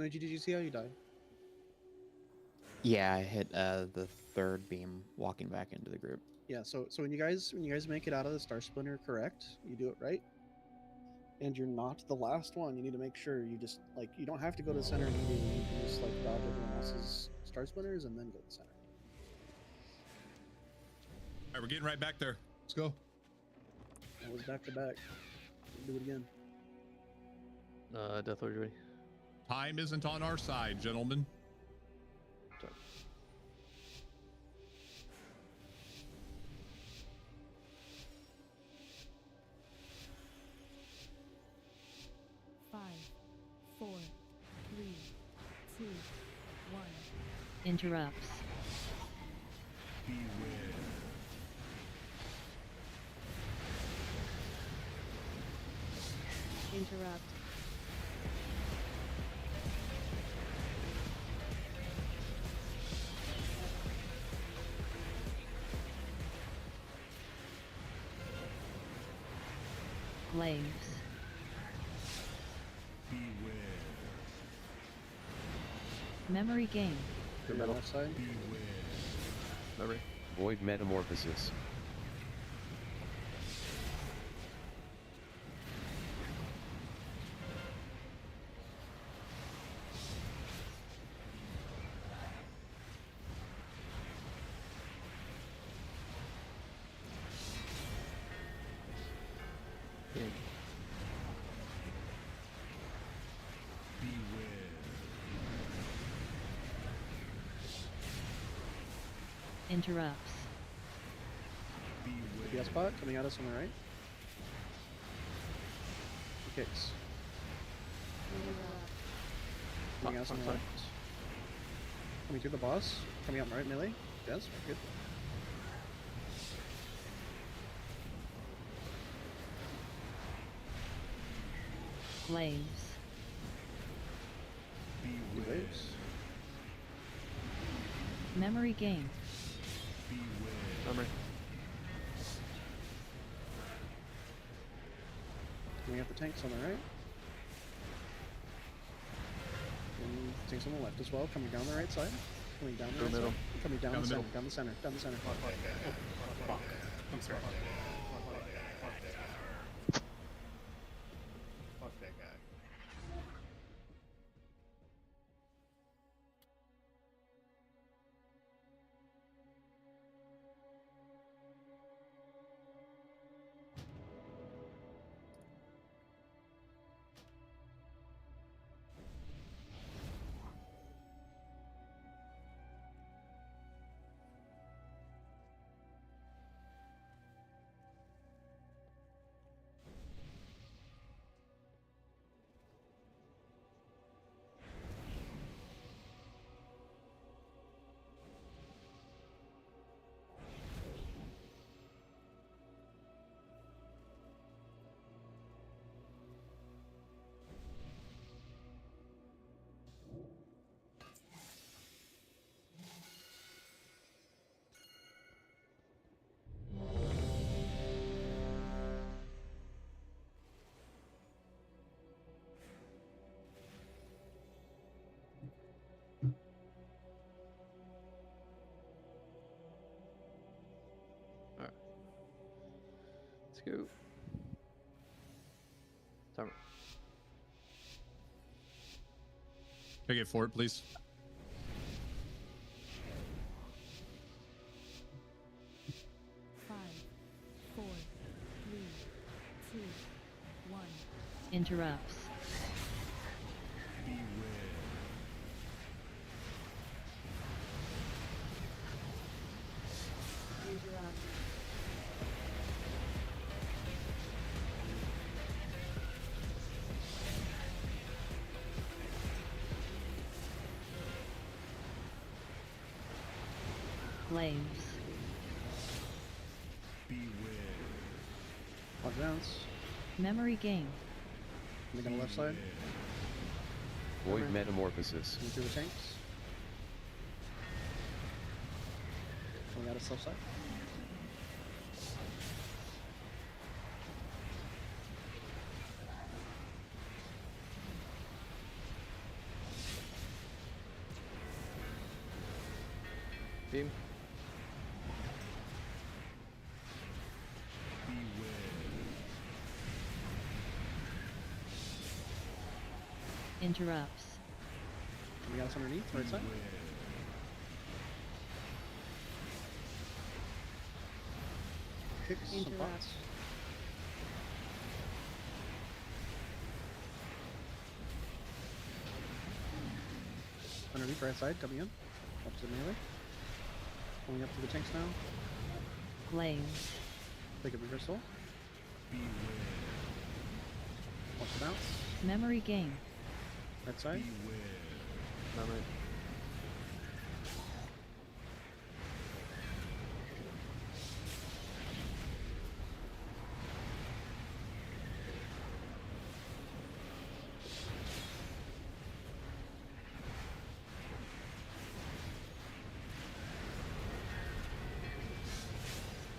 No, did you see how you died? Yeah, I hit the third beam walking back into the group. Yeah. So when you guys make it out of the star splinter, correct? You do it right, and you're not the last one. You need to make sure you just like you don't have to go to the center immediately. You can just like dodge everyone else's star splinters and then go to the center. All right, we're getting right back there. Let's go. That was back to back. Do it again. Death Lord ready. Time isn't on our side, gentlemen. Sorry. Interrupts. Beware. Interrupt. Flames. Beware. Memory game. Go to the left side. Beware. Memory. Void metamorphosis. Game. Beware. Interrupts. DPS spot coming at us on the right. He kicks. Coming at us on the Sorry. left. Coming through the boss. Coming out right melee. Yes, good. Flames. He waves. Memory game. Memory. Coming out the tanks on the right. And tanks on the left as well. Coming down the right side. Coming down the right middle. side. Coming down Down the the center. middle. Down the center. Down the center. Fuck. I'm sorry. Fuck that guy. Let's go. Timer. Can I get for it, please? Interrupts. Flames. Watch downs. Memory game. Coming down the left side. Void metamorphosis. Coming through the tanks. Coming out of left side. Beam. Interrupts. We got us underneath, right side. Kicks, some Interrupt. pots. Underneath, right side, coming in. Up to the melee. Going up to the tanks now. Blaze. Take a reversal. Watch the bounce. Memory game. Right side. Memory.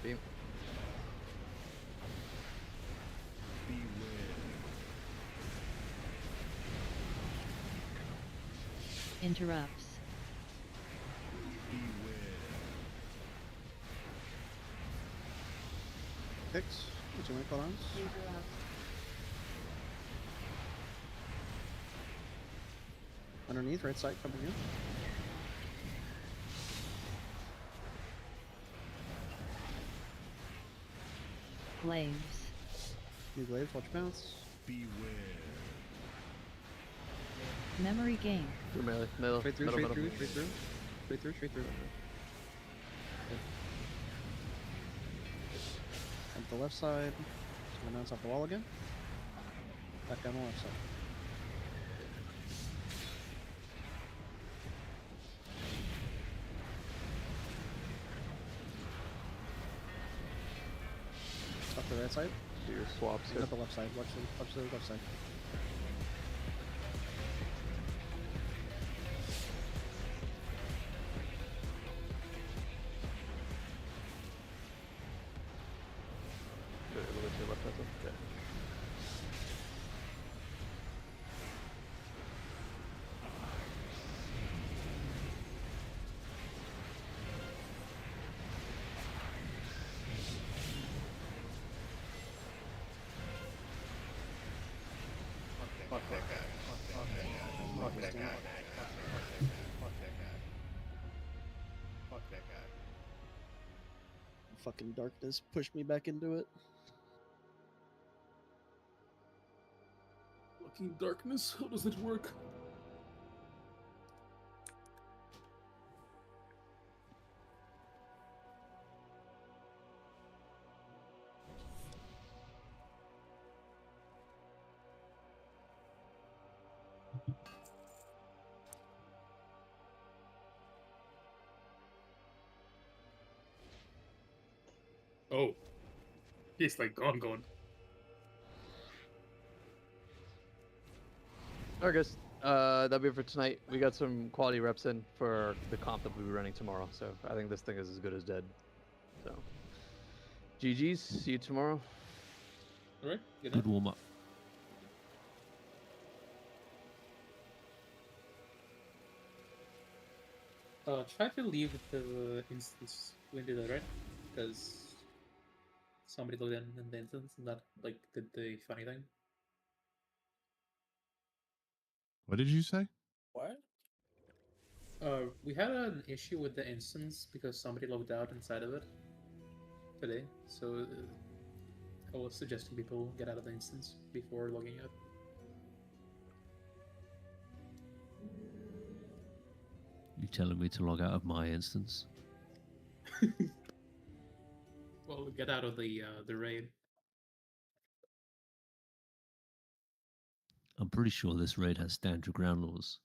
Beam. Interrupts. Kicks. What's your call on? Underneath, right side, coming in. Blaze. New glaives, watch bounce. Memory game. Through melee. Middle. Straight through, Middle, straight middle. through, straight through. Straight through, straight through. Up the left side. Gonna bounce off the wall again. Back down the left side. Up the right side. Do your swaps here. Not the left side. Watch the left side. A little bit to your left, Pencil. Yeah. Fuck that guy. Fuck that guy. Fuck that guy. Fuck that guy. Fuck that guy. Fucking darkness pushed me back into it. Fucking darkness, how does it work? Oh. He's like gone. Alright guys, that'll be it for tonight. We got some quality reps in for the comp that we'll be running tomorrow, so I think this thing is as good as dead. So, GG's, see you tomorrow. Alright, Good warm up. Try to leave the instance when you do that, right? Because somebody logged in the instance and that like did the funny thing. What did you say? What? We had an issue with the instance because somebody logged out inside of it today. So I was suggesting people get out of the instance before logging out. You telling me to log out of my instance? Well, get out of the raid. I'm pretty sure this raid has stand your ground laws.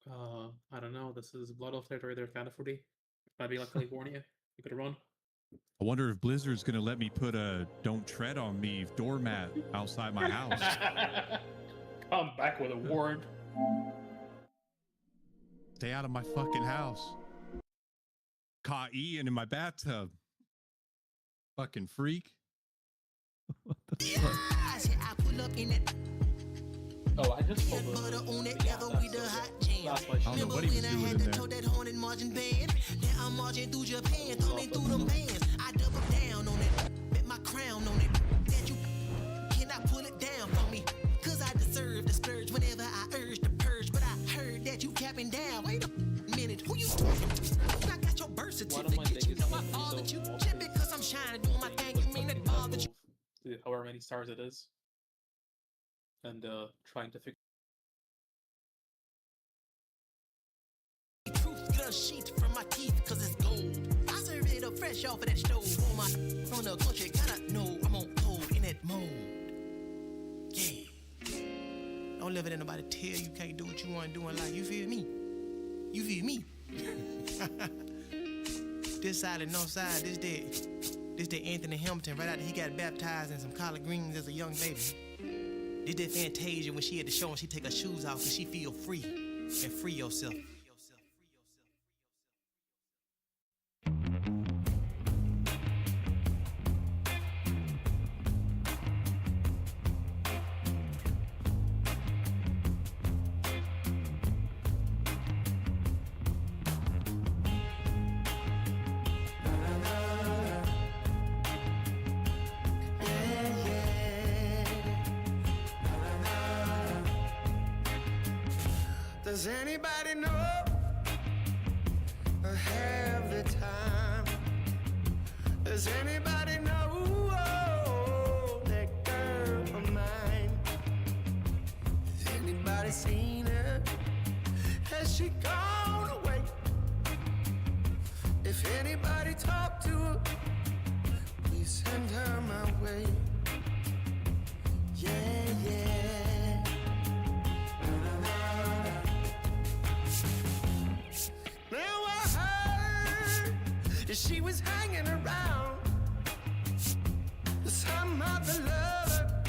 I don't know. This is Blood Elf territory. They're kind of fruity. Might be like California. You could run. I wonder if Blizzard's gonna let me put a "Don't tread on me" doormat outside my house. Come back with a warrant. Stay out of my fucking house. Caught Ian in my bathtub. Fucking freak. What the fuck? Oh, I just pulled the last I don't know what he was doing in there. marching band. Now I'm marching through Japan, thumbing through them bands. I double down on it, bet my crown on it. That you cannot pull it down for me. Cause I deserve the splurge whenever I urge the purge. But I heard that you capping down. Wait a minute, who you talking to? I got your birth certificate, you know I fathered you. Just because I'm shining, doing my thing, you mean it bothered you? However many stars it is. And trying to figure Get a sheet from my teeth cause it's gold. I serve it up fresh off of that stove. On the country, gotta know I'm on cold in that mode. Yeah. Don't let nobody tell you can't do what you want to do in life. You feel me? You feel me? This side and north side, this that Anthony Hamilton right after he got baptized in some collard greens as a young baby. This that Fantasia when she had to show and she take her shoes off cause she feel free. And free yourself. Does anybody know or have the time? Does anybody know that girl of mine? Has anybody seen her? Has she gone away? If anybody talked to her, please send her my way. Yeah, yeah. She was hanging around some other lover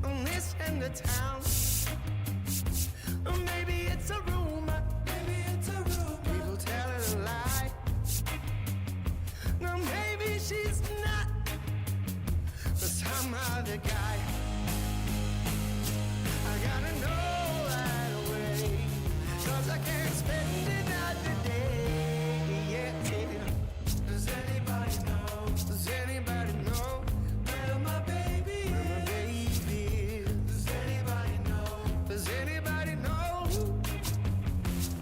on this end of town. Or maybe it's a rumor. People tell it a lie. No, maybe she's not for some other guy. I gotta know right away, cause I can't spend another day. Does anybody know where my baby is? Does anybody know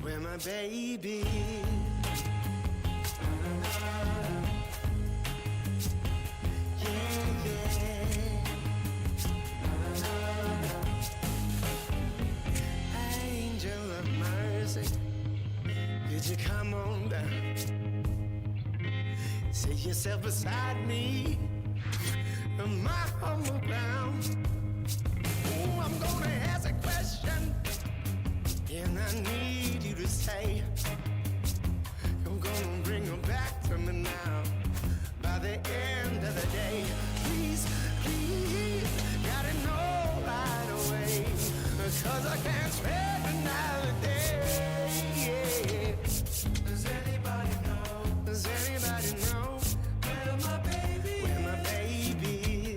where my baby is? Yeah, yeah. Angel of mercy, could you come on down? Sit yourself beside me on my humble ground. Oh, I'm gonna ask a question, and I need you to say, I'm gonna bring her back to me now. By the end of the day, please, gotta know right away, cause I can't spend another day. Yeah. Does anybody know? Does anybody know? Where my baby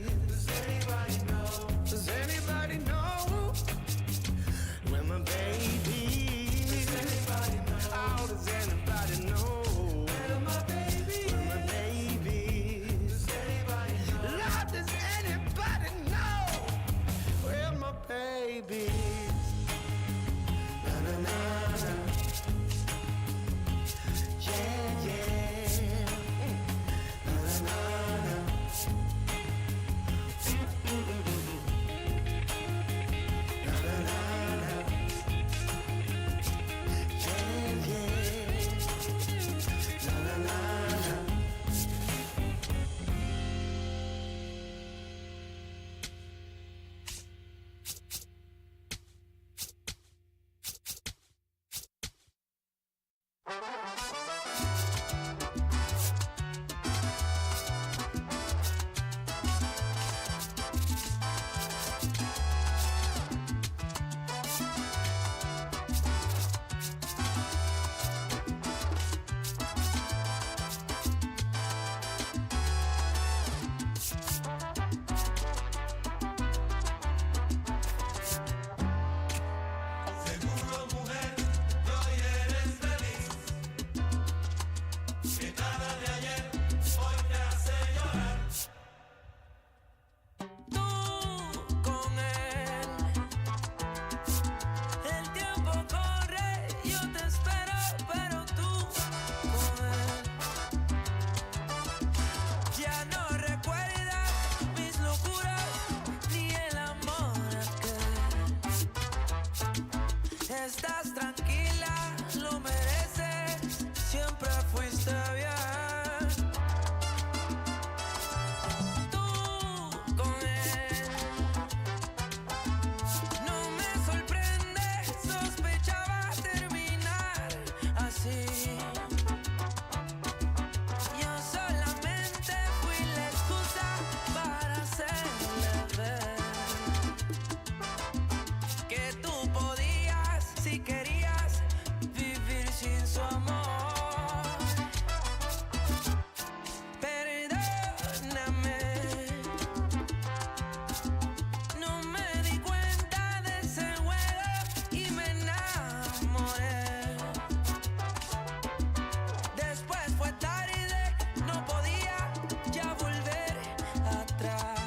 is? Does anybody know? Does anybody know? Where my baby is? Does anybody know? How does anybody know? Where my baby is? Where my baby is? Does anybody know? Lord, does anybody know where my baby is? Na na na na. Yeah, yeah. Na na na. Na na na. Yeah, yeah. Na na na. Seguro mujer, que hoy eres feliz. estás tranquila, lo mereces, siempre fuiste bien. Tú con él, no me sorprende, sospechaba terminar así. Yo solamente fui la excusa para hacerle ver que tú podías, si querías, vivir sin su amor. Perdóname, no me di cuenta de ese juego y me enamoré. Después fue tarde, no podía ya volver atrás.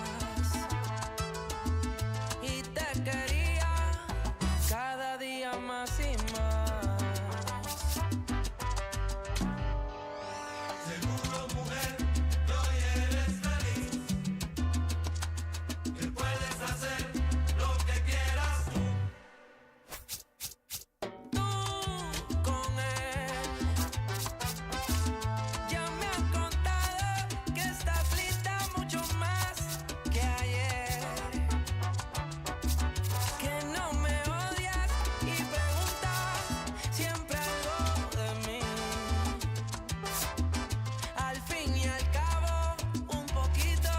Y te quería cada día más y más. Seguro, mujer, que hoy eres feliz, que puedes hacer lo que quieras tú con él. Ya me han contado que estás lista mucho más que ayer, que no me odias y preguntas siempre algo de mí. Al fin y al cabo, un poquito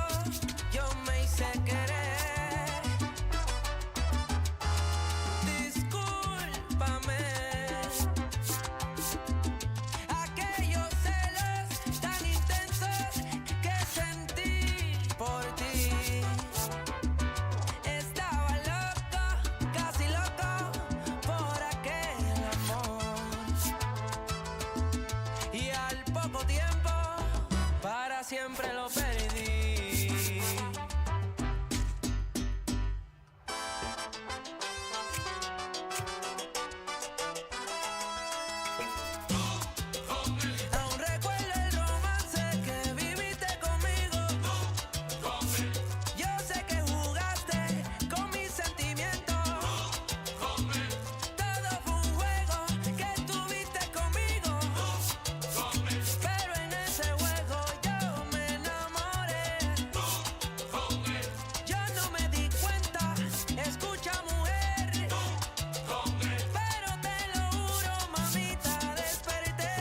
yo me hice querer. Discúlpame aquellos celos tan intensos que sentí por ti. Estaba loco, casi loco por aquel amor. Y al poco tiempo, para siempre lo perdí. Aún recuerdo el romance que viviste conmigo. Yo sé que jugaste con mis sentimientos. Todo fue un juego que tuviste conmigo. Pero en ese juego yo me enamoré. Yo no me di cuenta, escucha mujer. Pero te lo juro, mamita, desperté.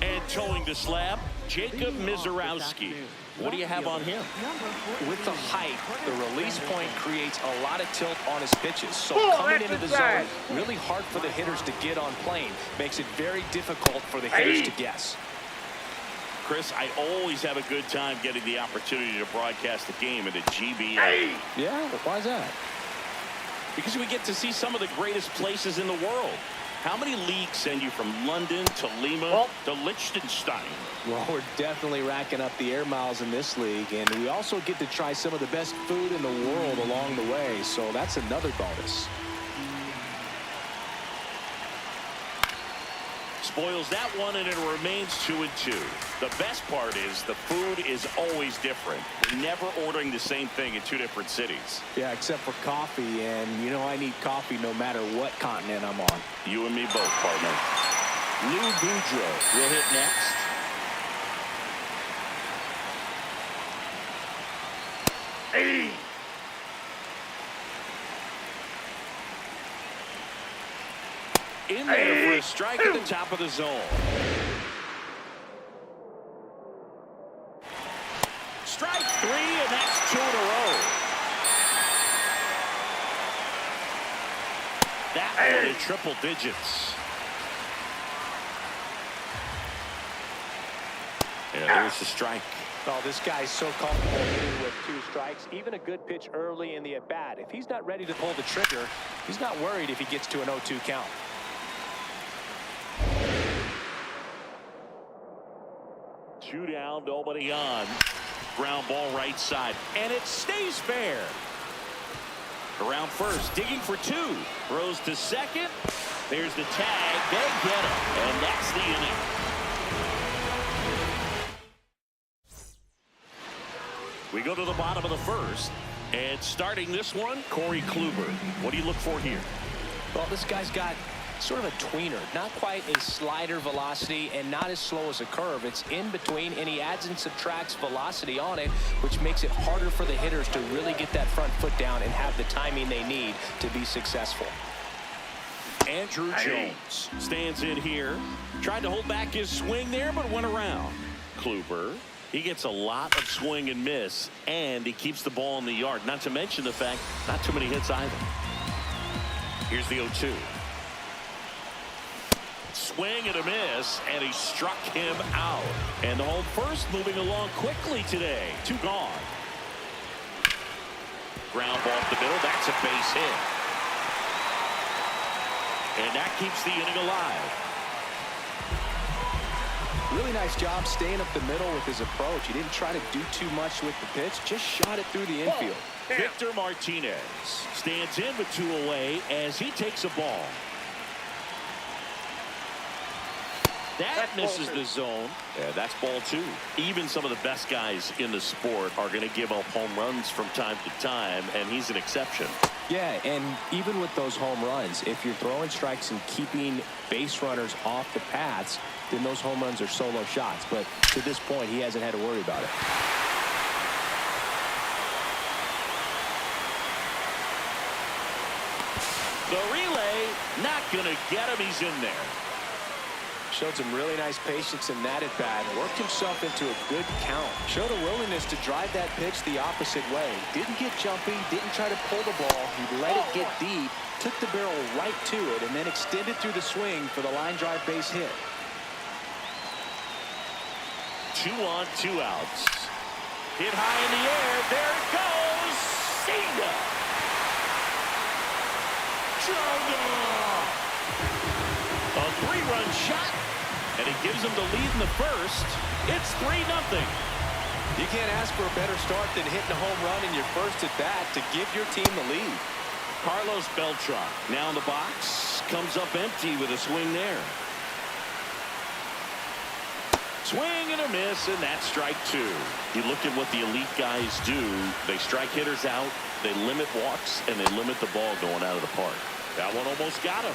And towing the slab, Jacob Mizorowski. What do you have on him? With the height, the release point creates a lot of tilt on his pitches. So coming into the zone, really hard for the hitters to get on plane. Makes it very difficult for the hitters to guess. Chris, I always have a good time getting the opportunity to broadcast the game in the GBA. Yeah, well, why is that? Because we get to see some of the greatest places in the world. How many leagues send you from London to Lima to Liechtenstein? Well, we're definitely racking up the air miles in this league, and we also get to try some of the best food in the world along the way, so that's another bonus. Spoils that one, and it remains 2-2. The best part is the food is always different. We're never ordering the same thing in two different cities. Yeah, except for coffee, and you know I need coffee no matter what continent I'm on. You and me both, partner. Lou Boudreau will hit next. Hey! In there for a strike at the top of the zone. Strike three, and that's 2 in a row. That one in triple digits. And there's the strike. Oh, this guy's so comfortable hitting with 2 strikes. Even a good pitch early in the at-bat. If he's not ready to pull the trigger, he's not worried if he gets to an 0-2 count. Two down, nobody on. Ground ball right side, and it stays fair. Around first, digging for 2. Throws to second. There's the tag. They get him, and that's the inning. We go to the bottom of the first, and starting this one, Corey Kluber. What do you look for here? Well, this guy's got sort of a tweener, not quite a slider velocity and not as slow as a curve. It's in between, and he adds and subtracts velocity on it, which makes it harder for the hitters to really get that front foot down and have the timing they need to be successful. Andrew Jones stands in here. Tried to hold back his swing there, but went around. Kluber, he gets a lot of swing and miss, and he keeps the ball in the yard. Not to mention the fact, not too many hits either. Here's the 0-2. Swing and a miss, and he struck him out. And the home first moving along quickly today. 2 gone. Ground ball up the middle. That's a base hit. And that keeps the inning alive. Really nice job staying up the middle with his approach. He didn't try to do too much with the pitch, just shot it through the infield. Victor Martinez stands in with 2 away as he takes a ball. That misses the zone. Yeah, that's ball 2. Even some of the best guys in the sport are going to give up home runs from time to time, and he's an exception. Yeah, and even with those home runs, if you're throwing strikes and keeping base runners off the paths, then those home runs are solo shots. But to this point, he hasn't had to worry about it. The relay, not going to get him. He's in there. Showed some really nice patience in that at bat. Worked himself into a good count. Showed a willingness to drive that pitch the opposite way. Didn't get jumpy. Didn't try to pull the ball. He let it get deep. Took the barrel right to it and then extended through the swing for the line drive base hit. 2 on, 2 outs. Hit high in the air. There it goes. Singa. A 3-run shot, and it gives him the lead in the first. It's 3-0. You can't ask for a better start than hitting a home run in your first at bat to give your team the lead. Carlos Beltran now in the box, comes up empty with a swing there. Swing and a miss, and that's strike 2. You look at what the elite guys do. They strike hitters out, they limit walks, and they limit the ball going out of the park. That one almost got him.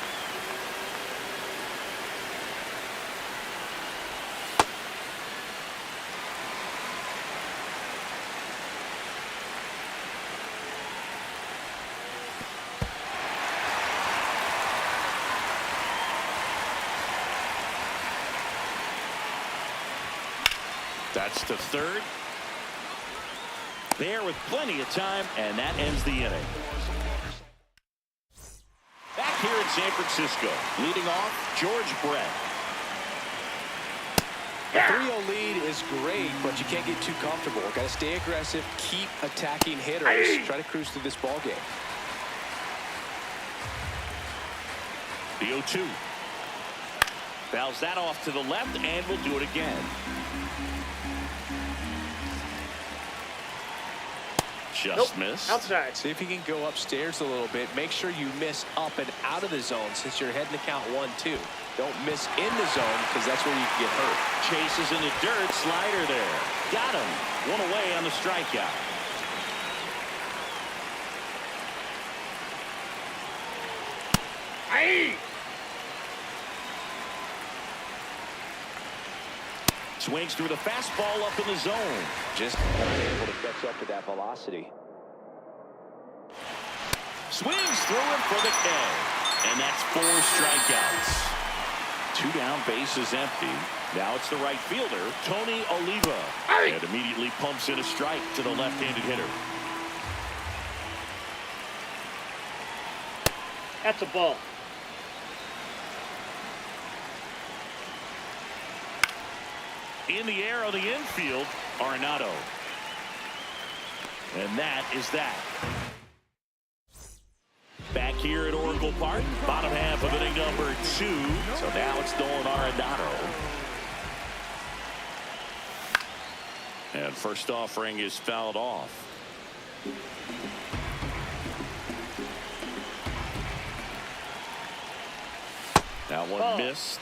That's to third. There with plenty of time, and that ends the inning. Back here in San Francisco, leading off, George Brett. A 3-0 lead is great, but you can't get too comfortable. Got to stay aggressive, keep attacking hitters, try to cruise through this ball game. The 0-2. Fouls that off to the left, and we'll do it again. Just missed. Outside. See if you can go upstairs a little bit. Make sure you miss up and out of the zone since you're heading to count 1-2. Don't miss in the zone because that's where you can get hurt. Chases in the dirt. Slider there. Got him. 1 away on the strikeout. Aye. Swings through the fastball up in the zone. Just not able to catch up to that velocity. Swings through him for the K. And that's 4 strikeouts. 2 down, bases empty. Now it's the right fielder, Tony Oliva. And immediately pumps in a strike to the left-handed hitter. That's a ball. In the air on the infield, Arenado. And that is that. Back here at Oracle Park, bottom half of inning number 2. So now it's Nolan Arenado. And first offering is fouled off. That one missed.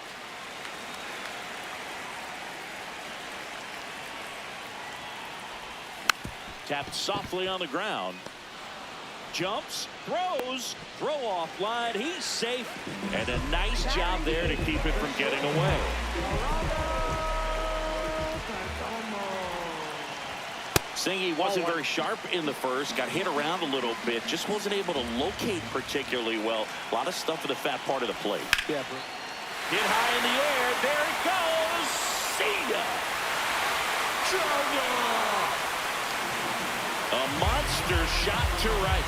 Tapped softly on the ground. Jumps, throws, throw off line. He's safe. And a nice job there to keep it from getting away. Singy wasn't very sharp in the first. Got hit around a little bit. Just wasn't able to locate particularly well. A lot of stuff in the fat part of the plate. Yeah, bro. Hit high in the air. There it goes. See ya. A monster shot to right.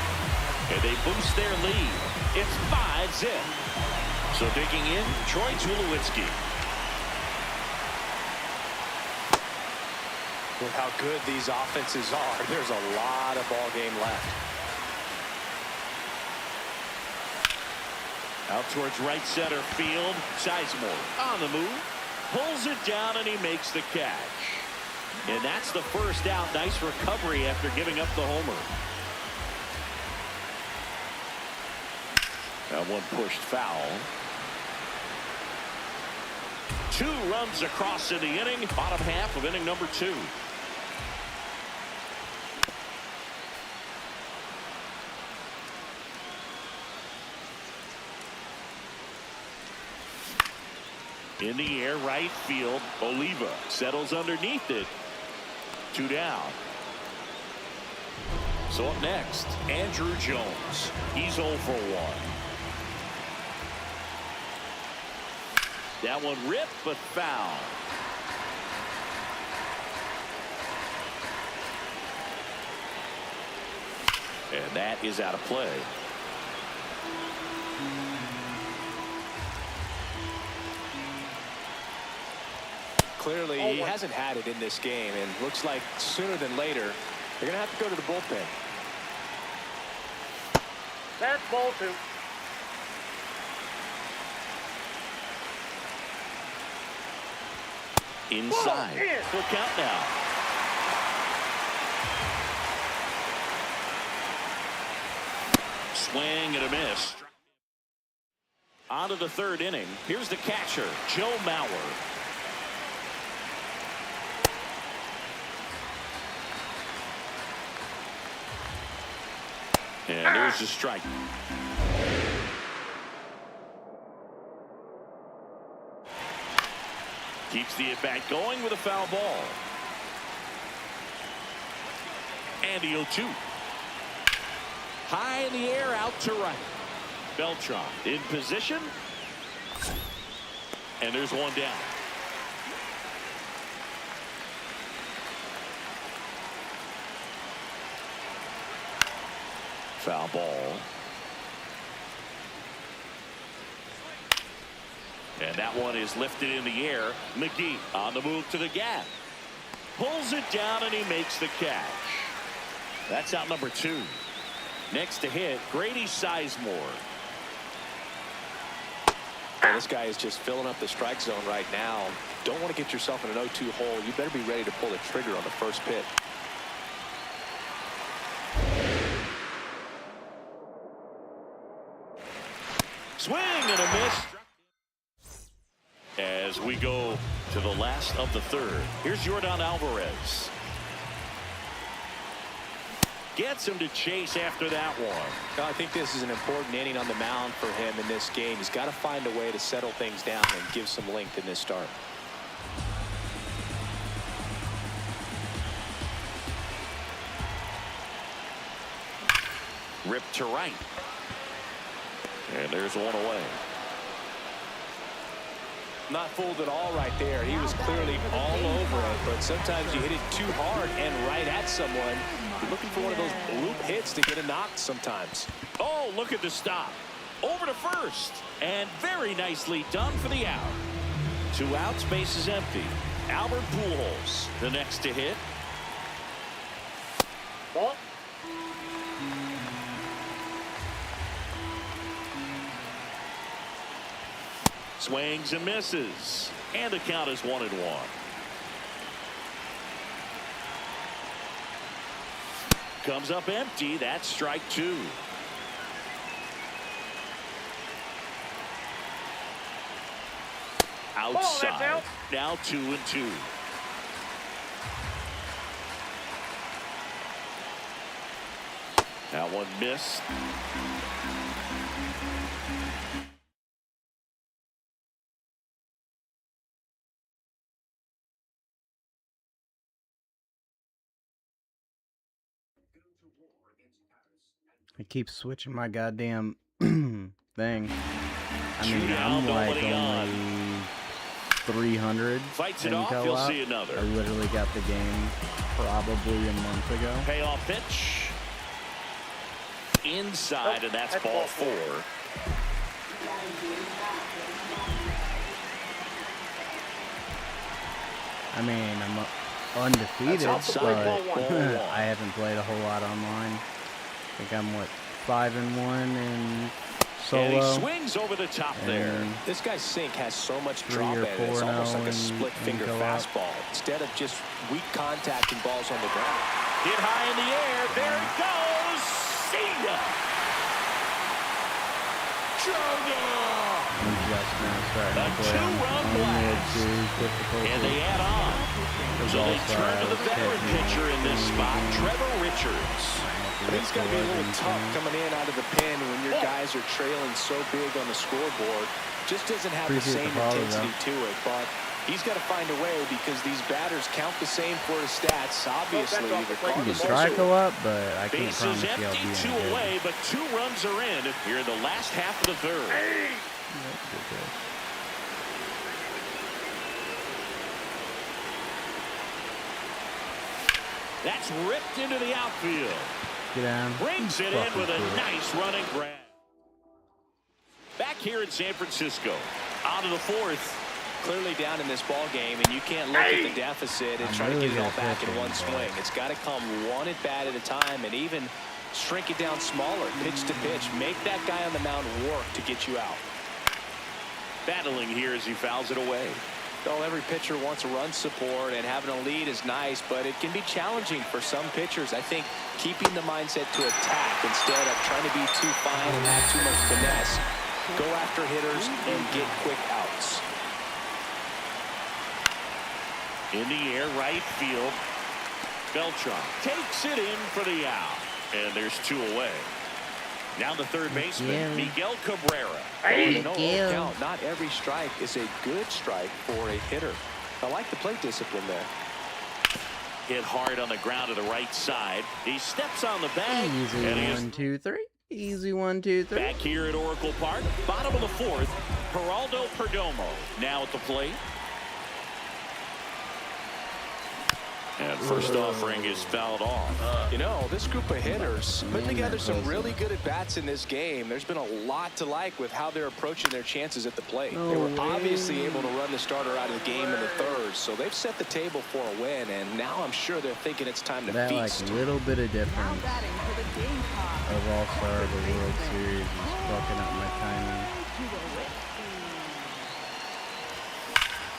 And they boost their lead. It's 5-0. So digging in, Troy Tulowitzki. With how good these offenses are, there's a lot of ball game left. Out towards right center field. Sizemore on the move. Pulls it down and he makes the catch. And that's the first out. Nice recovery after giving up the homer. That one pushed foul. 2 runs across in the inning. Bottom half of inning number 2. In the air, right field. Oliva settles underneath it. 2 down. So up next, Andrew Jones. He's 0 for 1. That one ripped, but foul. And that is out of play. Clearly, he hasn't had it in this game, and looks like sooner than later, they're going to have to go to the bullpen. That's ball 2. Inside. Full count now. Swing and a miss. On to the 3rd inning. Here's the catcher, Joe Mauer. And there's the strike. Keeps the at-bat going with a foul ball. And the 0-2. High in the air, out to right. Beltran in position. And there's one down. Foul ball. And that one is lifted in the air. McGee on the move to the gap. Pulls it down and he makes the catch. That's out number 2. Next to hit, Grady Sizemore. Well, this guy is just filling up the strike zone right now. Don't want to get yourself in an 0-2 hole. You better be ready to pull the trigger on the first pitch. Swing and a miss. As we go to the last of the 3rd. Here's Yordan Alvarez. Gets him to chase after that one. I think this is an important inning on the mound for him in this game. He's got to find a way to settle things down and give some length in this start. Ripped to right. And there's one away. Not fooled at all right there. He was clearly all over it, but sometimes you hit it too hard and right at someone. You're looking for one of those loop hits to get a knock sometimes. Oh, look at the stop. Over to first. And very nicely done for the out. 2 outs, base is empty. Albert Pujols, the next to hit. Ball. Swings and misses. And the count is 1-1. Comes up empty. That's strike 2. Outside. out. Now 2-2. That one missed. I keep switching my goddamn thing. I mean, I'm like only 300 Fights it in off, you'll co-op. see another. I literally got the game probably a month ago. Payoff pitch. Inside, and that's ball 4. I mean, I'm undefeated, but I haven't played a whole lot online. I think I'm, what, 5-1 in solo. And he swings over the top there. This guy's sink has so much drop in it. It's almost like a split finger fastball. Instead of just weak contact and balls on the ground. Hit high in the air. There it goes. See ya. Just now starting A to play two-run blast. And they add on. So they turn to the veteran pitcher in this spot, Trevor Richards. He's got to be a little tough coming in out of the pen when your guys are trailing so big on the scoreboard. Just doesn't have the same intensity to it, but he's got to find a way because these batters count the same for his stats, obviously. You can try co-op, but I can't promise Bases you I'll empty, be 2 away, but 2 runs are in here in the last half of the third. That's ripped into the outfield. Get down. Brings it in with a nice running grab. Back here in San Francisco. On to the 4th. Clearly down in this ball game, and you can't look at the deficit and try to get it all back in one swing. It's got to come one at bat at a time, and even shrink it down smaller, pitch to pitch. Make that guy on the mound work to get you out. Battling here as he fouls it away. Well, every pitcher wants a run support, and having a lead is nice, but it can be challenging for some pitchers. I think keeping the mindset to attack instead of trying to be too fine and have too much finesse. Go after hitters and get quick outs. In the air, right field. Beltran takes it in for the out. And there's 2 away. Now the third baseman, Miguel Cabrera. Count. Not every strike is a good strike for a hitter. I like the plate discipline there. Hit hard on the ground to the right side. He steps on the bag. Easy and 1, 2, 3. Easy 1, 2, 3. Back here at Oracle Park, bottom of the 4th, Geraldo Perdomo now at the plate. And first offering is fouled off. You know, this group of hitters putting together some really good at-bats in this game. There's been a lot to like with how they're approaching their chances at the plate. They were obviously able to run the starter out of the game in the 3rd, so they've set the table for a win, and now I'm sure they're thinking it's time to feast. That little bit of difference of All-Star, the World Series, is fucking up my timing.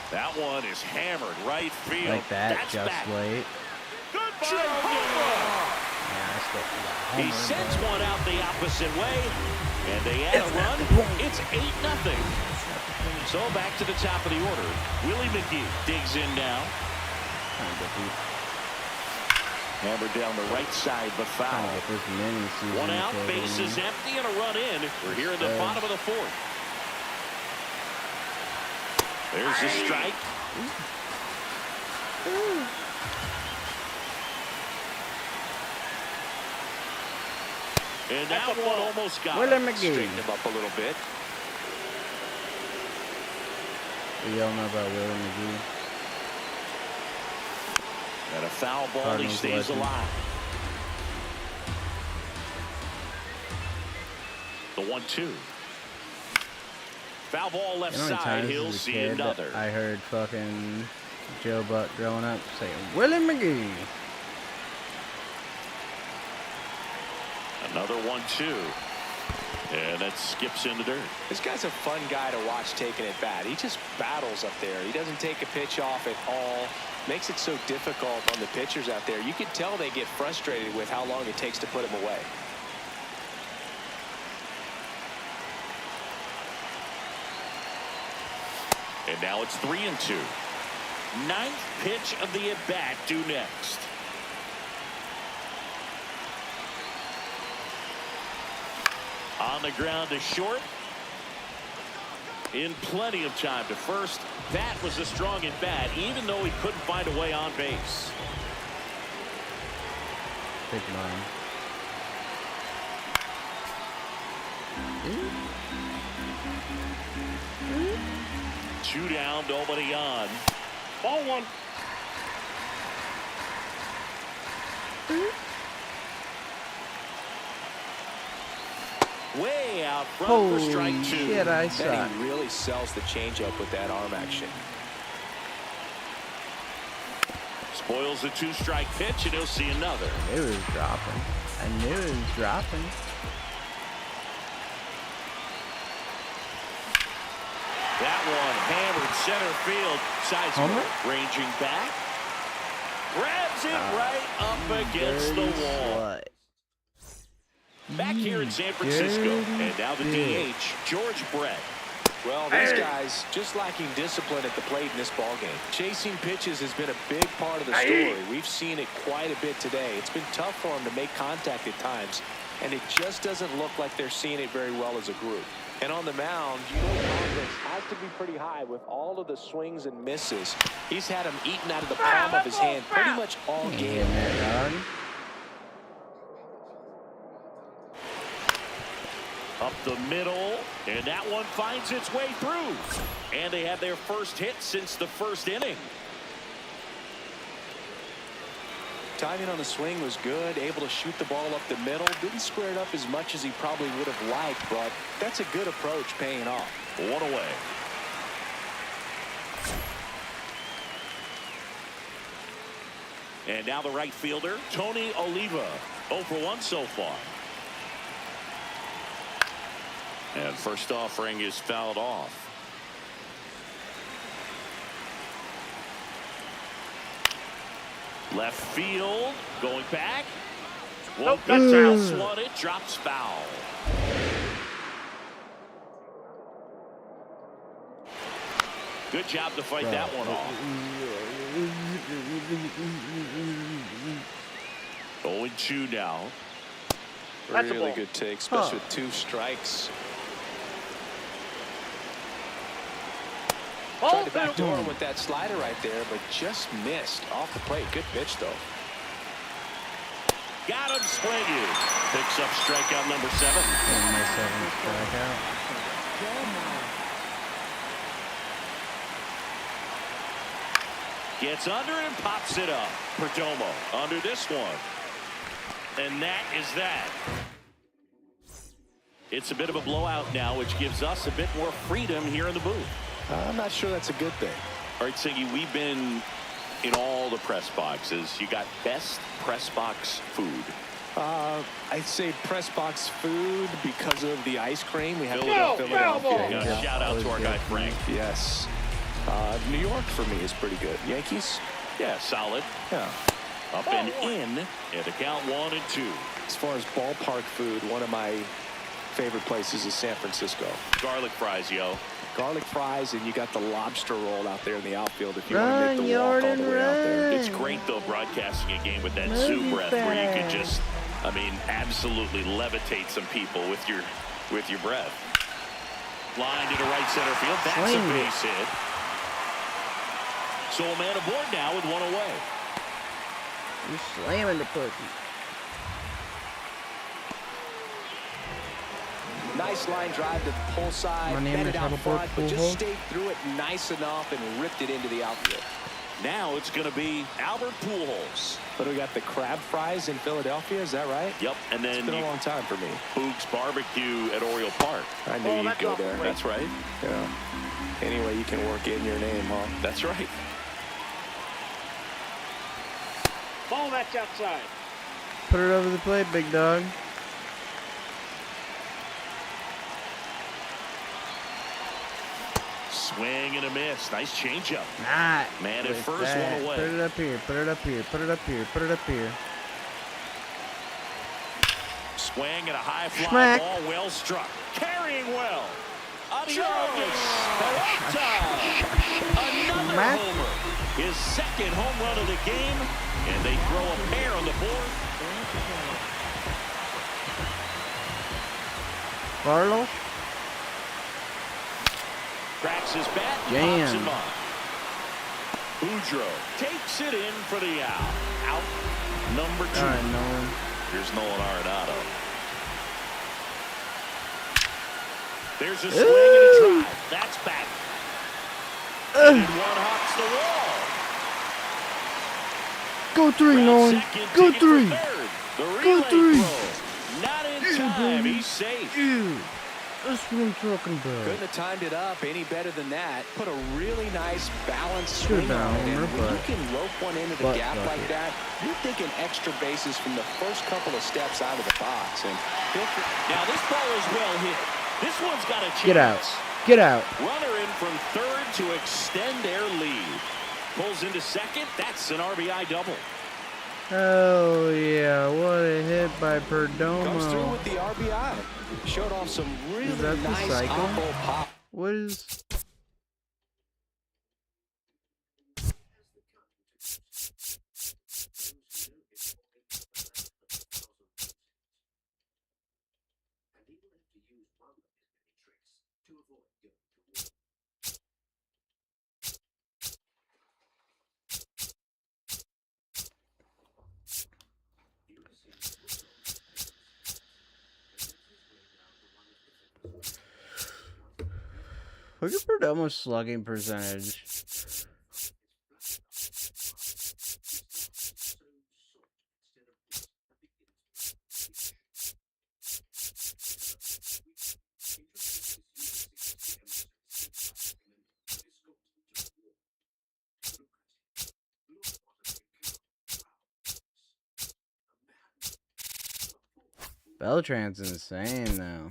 That one is hammered right field. Like that, that's just back. late. Goodbye. He sends one out the opposite way, and they add a run. It's 8-0. So back to the top of the order. Willie McGee digs in now. Hammered down the right side, but foul. One out, bases empty, and a run in. We're here in the bottom of the 4th. There's the strike. And that one almost got Willie McGee. Straighten him up a little bit. We all know about Willie McGee. And a foul ball, Cardinals he stays legend. alive. The 1-2. Foul ball left You know how many side, times he'll as a see kid another. I heard fucking Joe Buck growing up saying Willie McGee. Another 1-2. And that skips in the dirt. This guy's a fun guy to watch taking it bat. He just battles up there. He doesn't take a pitch off at all. Makes it so difficult on the pitchers out there. You can tell they get frustrated with how long it takes to put him away. And now it's 3-2. Ninth pitch of the at-bat due next. On the ground to short. In plenty of time to first. That was a strong at bat, even though he couldn't find a way on base. Big line. 2 down, nobody on. Ball 1. Way out front for strike 2. Shit, I suck. And he really sells the changeup with that arm action. Spoils the 2-strike pitch, and he'll see another. I knew it was dropping. I knew it was dropping. That one hammered center field. Sizemore ranging back. Grabs it right up against the wall. Back here in San Francisco. And now the DH, George Brett. Well, these guys just lacking discipline at the plate in this ballgame. Chasing pitches has been a big part of the story. We've seen it quite a bit today. It's been tough for them to make contact at times, and it just doesn't look like they're seeing it very well as a group. And on the mound, you know, confidence has to be pretty high with all of the swings and misses. He's had them eaten out of the palm of his hand pretty much all game. Up the middle, and that one finds its way through. And they have their first hit since the first inning. Timing on the swing was good, able to shoot the ball up the middle. Didn't square it up as much as he probably would have liked, but that's a good approach paying off. 1 away. And now the right fielder, Tony Oliva. 0 for 1 so far. And first offering is fouled off. Left field, going back. Won't get to swat it, drops foul. Good job to fight that one off. 0-2 now. Really good take, especially with 2 strikes. Tried to backdoor him with that slider right there, but just missed off the plate. Good pitch, though. Got him swinging. Picks up strikeout number 7. Gets under and pops it up. Perdomo under this one. And that is that. It's a bit of a blowout now, which gives us a bit more freedom here in the booth. I'm not sure that's a good thing. All right, Siggy, we've been in all the press boxes. You got best press box food. I'd say press box food because of the ice cream. We have Philadelphia. Shout out to our guy Frank. Yes. New York for me is pretty good. Yankees? Yeah, solid. Yeah. Up and in at the count 1-2. As far as ballpark food, one of my favorite places is San Francisco. Garlic fries, yo. Garlic fries, and you got the lobster roll out there in the outfield if you want to make the walk all the way out there. It's great, though, broadcasting a game with that zoo breath where you can just, I mean, absolutely levitate some people with your breath. Line to the right center field. That's a base hit. So a man aboard now with 1 away. You slamming the pussy. Nice line drive to the pull side, met it out front, but just stayed through it nice enough and ripped it into the outfield. Now it's going to be Albert Pujols. But we got the crab fries in Philadelphia, is that right? Yep, and then it's been a long time for me. Boog's Barbecue at Oriole Park. I knew you'd go there. That's right. Yeah. Anyway, you can work in your name, huh? That's right. Ball that's outside. Put it over the plate, big dog. Swing and a miss. Nice changeup. Nah. Man at with first, that. one away. Put it up here. Put it up here. Put it up here. Put it up here. Swing and a high fly Schmack. ball, well struck. Carrying well. Adios. Another Schmack. homer. His second home run of the game, and they throw a pair on the board. Carlos. Cracks his bat and Jam. pops him up. Boudreaux takes it in for the out. Out number 2. All right, Nolan. Here's Nolan Arenado. There's a swing and a drive. That's back. And one hops the wall. Go 3, Nolan. Go 3. Go 3. Not in time. He's safe. That's what I'm talking about. Couldn't have timed it up any better than that. Put a really nice balanced Should've swing been a on it. homer, And when you but- can rope one into the butt gap bucket. like that, you're thinking extra bases from the first couple of steps out of the box. And Now this ball is well hit. This one's got a chance. Get out. Get out. Runner in from third to extend their lead. Pulls into second. That's an RBI double. Oh, yeah. What a hit by comes through Perdomo. with the RBI. Showed off some really that the nice cycle? on-ball pop. What is... Look at Perdomo's slugging percentage. Beltran's insane, though.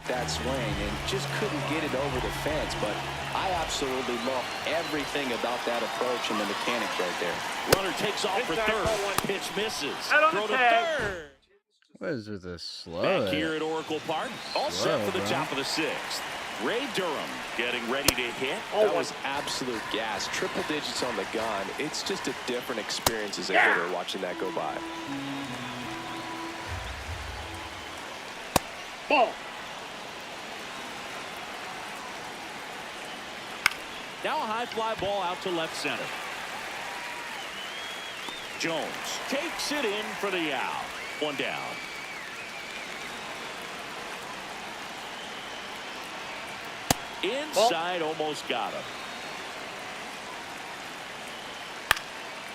That swing and just couldn't get it over the fence, but I absolutely love everything about that approach and the mechanics right there. Runner takes off for third. Pitch misses. Throw to third. What is with this slow? Back here at Oracle Park. All set for the top of the 6th. Ray Durham getting ready to hit. That was absolute gas. Triple digits on the gun. It's just a different experience as a hitter watching that go by. Ball. Now a high fly ball out to left center. Jones takes it in for the out. One down. Inside, almost got him.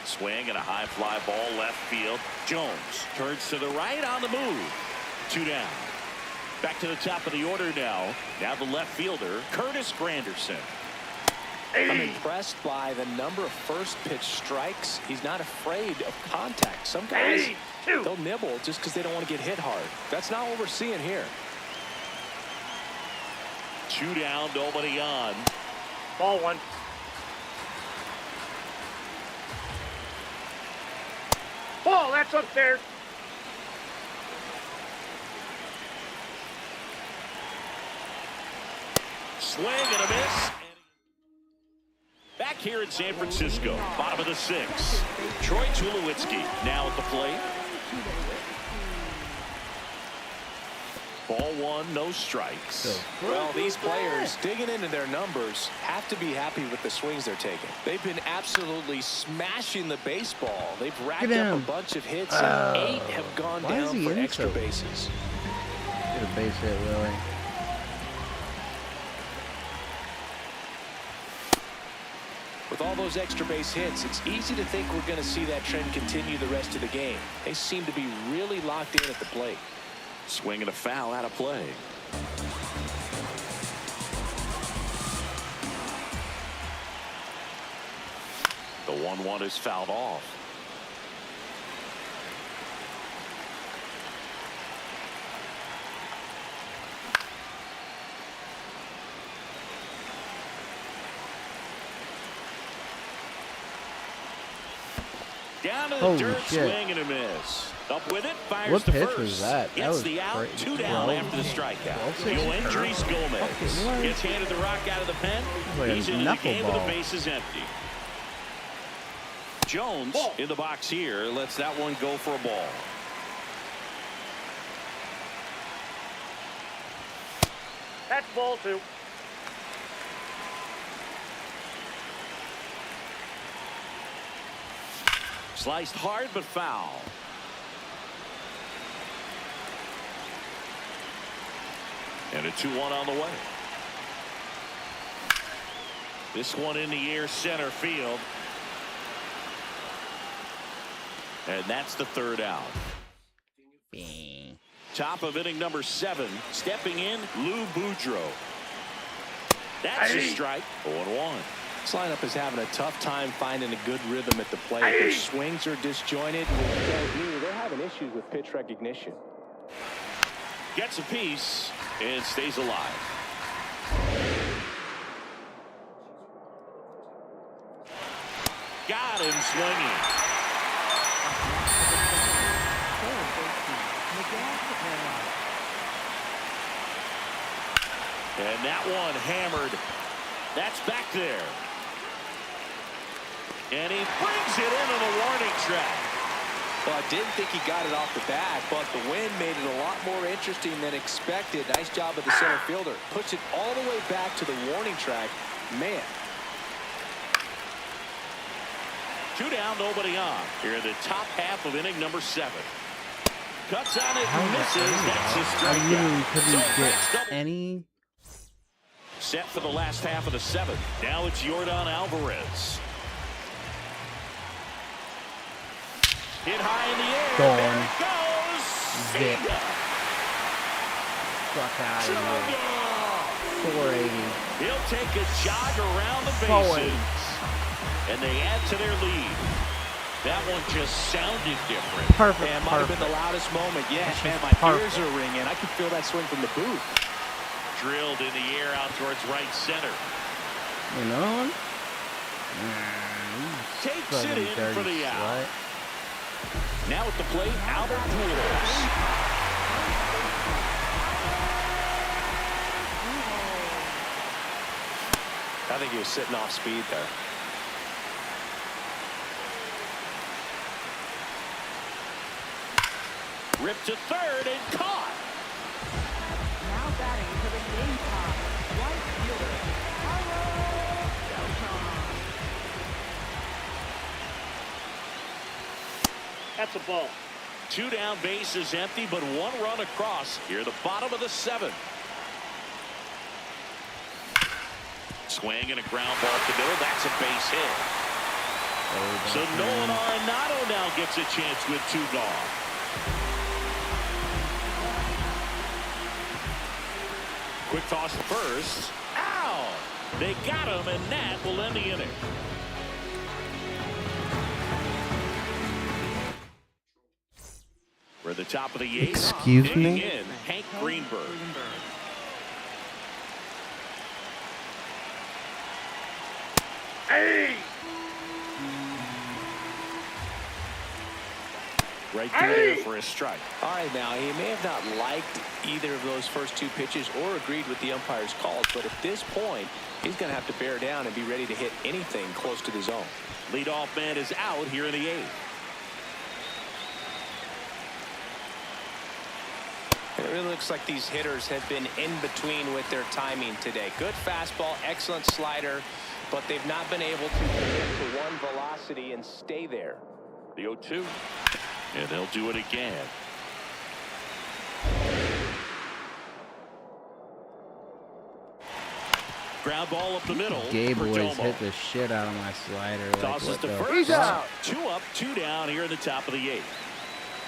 Swing and a high fly ball left field. Jones turns to the right on the move. 2 down. Back to the top of the order now. Now the left fielder, Curtis Granderson. I'm impressed by the number of first pitch strikes. He's not afraid of contact. Some guys, they'll nibble just because they don't want to get hit hard. That's not what we're seeing here. 2 down, nobody on. Ball 1. Ball, that's up there. Swing and a miss. Back here in San Francisco, bottom of the 6th. Troy Tulowitzki now at the plate. Ball one, no strikes. Well, these players digging into their numbers have to be happy with the swings they're taking. They've been absolutely smashing the baseball. They've racked up a bunch of hits, and 8 have gone down for extra bases. Get a base hit, Willie. With all those extra base hits, it's easy to think we're going to see that trend continue the rest of the game. They seem to be really locked in at the plate. Swing and a foul out of play. The 1-1 is fouled off. Down to the Holy dirt, shit. swing and a miss. Up with it, fires What to pitch first. was that? That Gets was the out, great. 2 down after the strikeout. Yoendris Gomez gets handed the rock out of the pen. Like He's a into the game with the knuckleball. bases empty. Jones in the box here lets that one go for a ball. That's ball 2. Sliced hard but foul. And a 2-1 on the way. This one in the air, center field. And that's the 3rd out. Top of inning number 7. Stepping in, Lou Boudreau. That's a strike. 0-1. This lineup is having a tough time finding a good rhythm at the plate. Their swings are disjointed. They're having issues with pitch recognition. Gets a piece and stays alive. Got him swinging. And that one hammered. That's back there. And he brings it into the warning track. Well, I didn't think he got it off the bat, but the wind made it a lot more interesting than expected. Nice job of the center fielder. Puts it all the way back to the warning track. Man. 2 down, nobody on. Here in the top half of inning number 7. Cuts on it, misses. That's his I literally strikeout. couldn't get any. Set for the last half of the 7th. Now it's Yordan Alvarez. Hit high in the air. Gone. There it goes. Zip. See ya. Fuck out of here. 480. He'll take a jog around the bases. And they add to their lead. That one just sounded different. Perfect. Man, might have been the loudest moment. Yeah, man, my ears are ringing. I can feel that swing from the booth. Drilled in the air out towards right center. You know? Takes it in for the out. Now at the plate, Albert Pujols. I think he was sitting off speed there. Ripped to third and caught. Now batting for the Gamecocks, right fielder, That's a ball. 2 down, bases empty, but 1 run across. Here, the bottom of the 7th. Swing and a ground ball to middle. That's a base hit. So Nolan Arenado now gets a chance with 2 gone. Quick toss to first. Ow! They got him, and that will end the inning. We're at the top of the 8th. Excuse Digging me? in, Hank Greenberg. Hey! Right through there for a strike. All right, now, he may have not liked either of those first 2 pitches or agreed with the umpire's calls, but at this point, he's going to have to bear down and be ready to hit anything close to the zone. Leadoff man is out here in the 8th. It really looks like these hitters have been in between with their timing today. Good fastball, excellent slider, but they've not been able to commit to one velocity and stay there. The 0-2, and they'll do it again. Ground ball up the middle. Gabe always Perdomo hit the shit out of my slider. tosses like, to what the first. fuck? 2 up, 2 down here in the top of the 8th.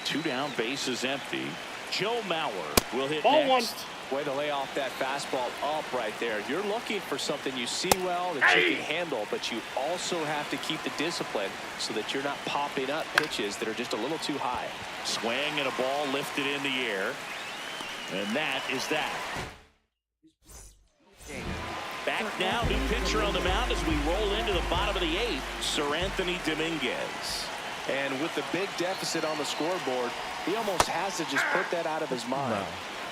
2 down, base is empty. Joe Mauer will hit Ball next. Way to lay off that fastball up right there. You're looking for something you see well that you can handle, but you also have to keep the discipline so that you're not popping up pitches that are just a little too high. Swing and a ball lifted in the air. And that is that. Back now, new pitcher on the mound as we roll into the bottom of the 8th, Sir Anthony Dominguez. And with the big deficit on the scoreboard, he almost has to just put that out of his mind. No.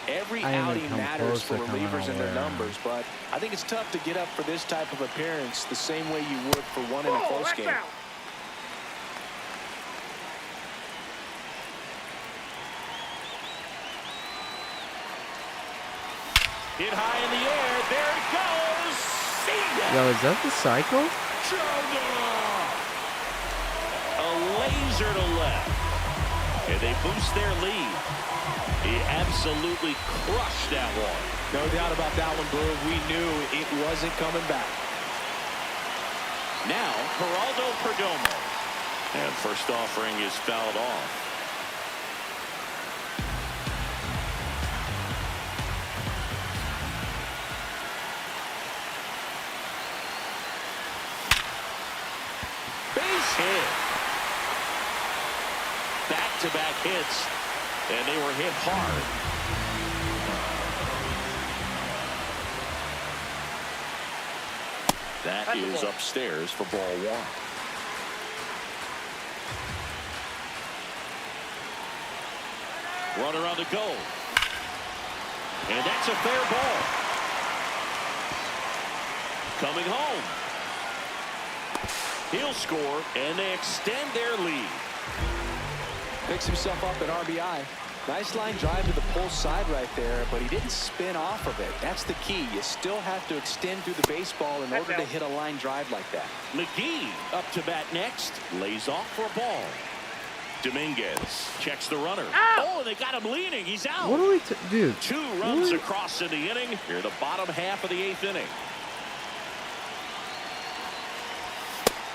Every I ain't outing even come matters close for to coming relievers all and the their way around. numbers, but I think it's tough to get up for this type of appearance the same way you would for one in a close game. Hit high in the air. There it goes. See ya. Yo, is that the cycle? A laser to left. And they boost their lead. He absolutely crushed that one. No doubt about that one, Blue. We knew it wasn't coming back. Now, Geraldo Perdomo. And first offering is fouled off. Base hit. Back-to-back hits, and they were hit hard. That is upstairs for ball 1. Runner on the go. And that's a fair ball. Coming home. He'll score, and they extend their lead. Picks himself up at RBI. Nice line drive to the pull side right there, but he didn't spin off of it. That's the key. You still have to extend through the baseball in order to hit a line drive like that. McGee up to bat next. Lays off for a ball. Dominguez checks the runner. Oh, they got him leaning. He's out. What do we do? 2 runs across in the inning. Here, the bottom half of the 8th inning.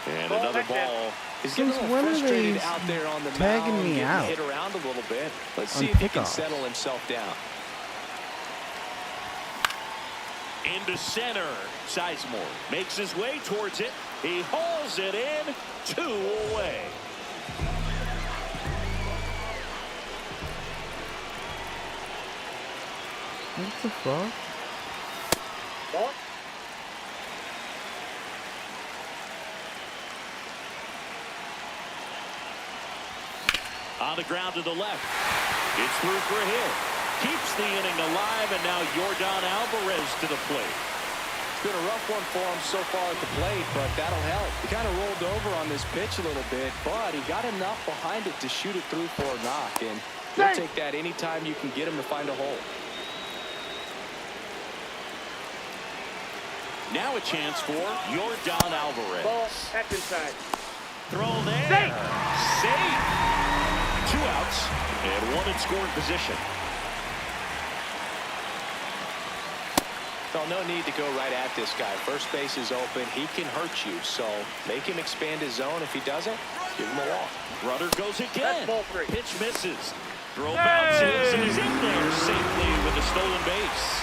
And another ball. He's getting a Since little when are frustrated they out there on the tagging mound, me getting out? hit around a little bit. Let's On see if he can pickoff. settle himself down. Into center. Sizemore makes his way towards it. He hauls it in. 2 away. What the fuck? On the ground to the left. It's through for a hit. Keeps the inning alive, and now Yordan Alvarez to the plate. It's been a rough one for him so far at the plate, but that'll help. He kind of rolled over on this pitch a little bit, but he got enough behind it to shoot it through for a knock, and you'll take that anytime you can get him to find a hole. Now a chance for Yordan Alvarez. Ball, that's inside. Throw there. Safe. 2 outs and 1 in scoring position. So no need to go right at this guy. First base is open. He can hurt you, so make him expand his zone. If he doesn't, give him a walk. Runner goes again. That's ball 3. Pitch misses. Throw bounces, and he's in there safely with a stolen base.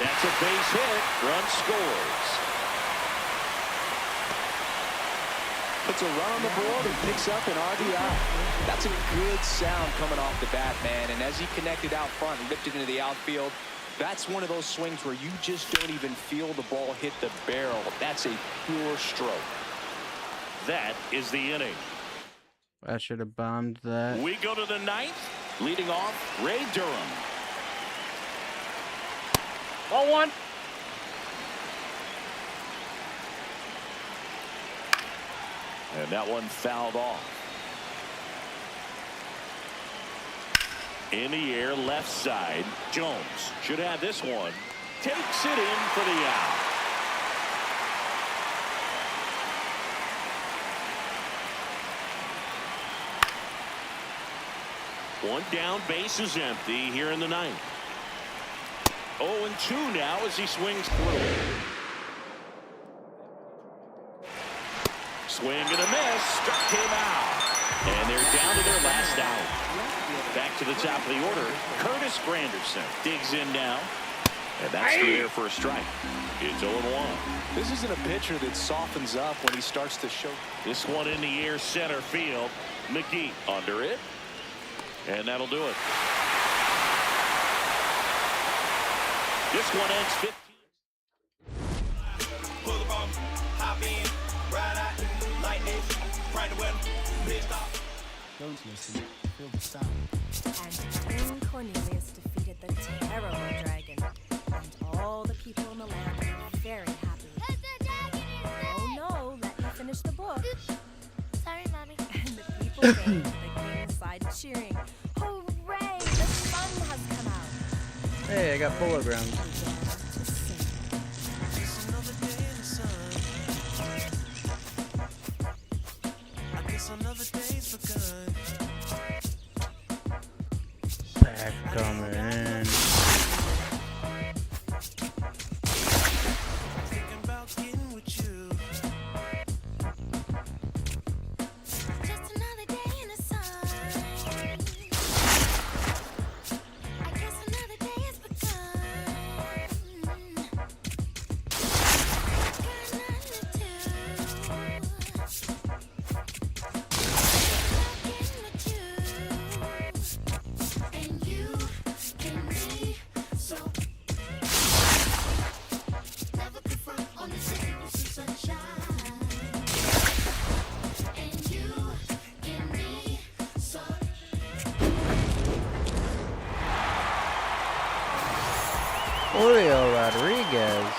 That's a base hit. Run scores. Puts a run on the board and picks up an RBI. That's a good sound coming off the bat, man. And as he connected out front and lifted into the outfield, that's one of those swings where you just don't even feel the ball hit the barrel. That's a pure stroke. That is the inning. I should have bombed that. We go to the 9th. Leading off, Ray Durham. Ball 1. And that one fouled off. In the air, left side. Jones should have this one. Takes it in for the out. One down, base is empty here in the ninth. 0-2 now as he swings through. Swing and a miss. Struck him out. And they're down to their last out. Back to the top of the order. Curtis Granderson digs in now. And that's through there for a strike. It's 0-1. This isn't a pitcher that softens up when he starts to show. This one in the air, center field. McGee under it. And that'll do it. This one ends 15. Pull the ball, hop in, ride out, lightning, right away, pissed off. Don't listen, feel the sound. And King Cornelius defeated the terrible dragon, and all the people in the land were very happy. Oh no, let me finish the book. Sorry, Mommy. And the people came to the king's side cheering. Hooray! The sun has come out. Hey, I got polo ground. Back coming in. Just another day in the sun. I guess another day has begun. Got nothing to do. Talking with you. And you can be so. Never confront on the same sunshine. And you give me so. Julio Rodriguez.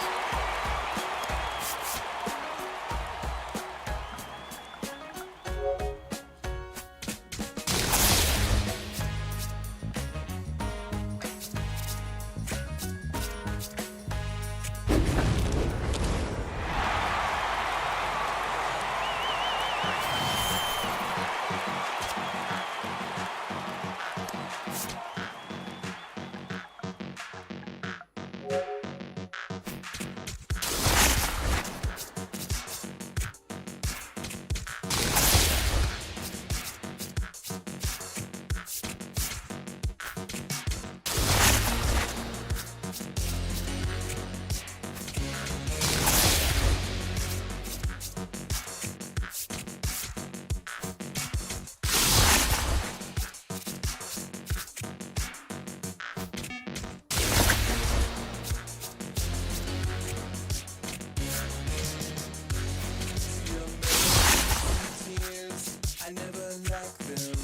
I never liked them.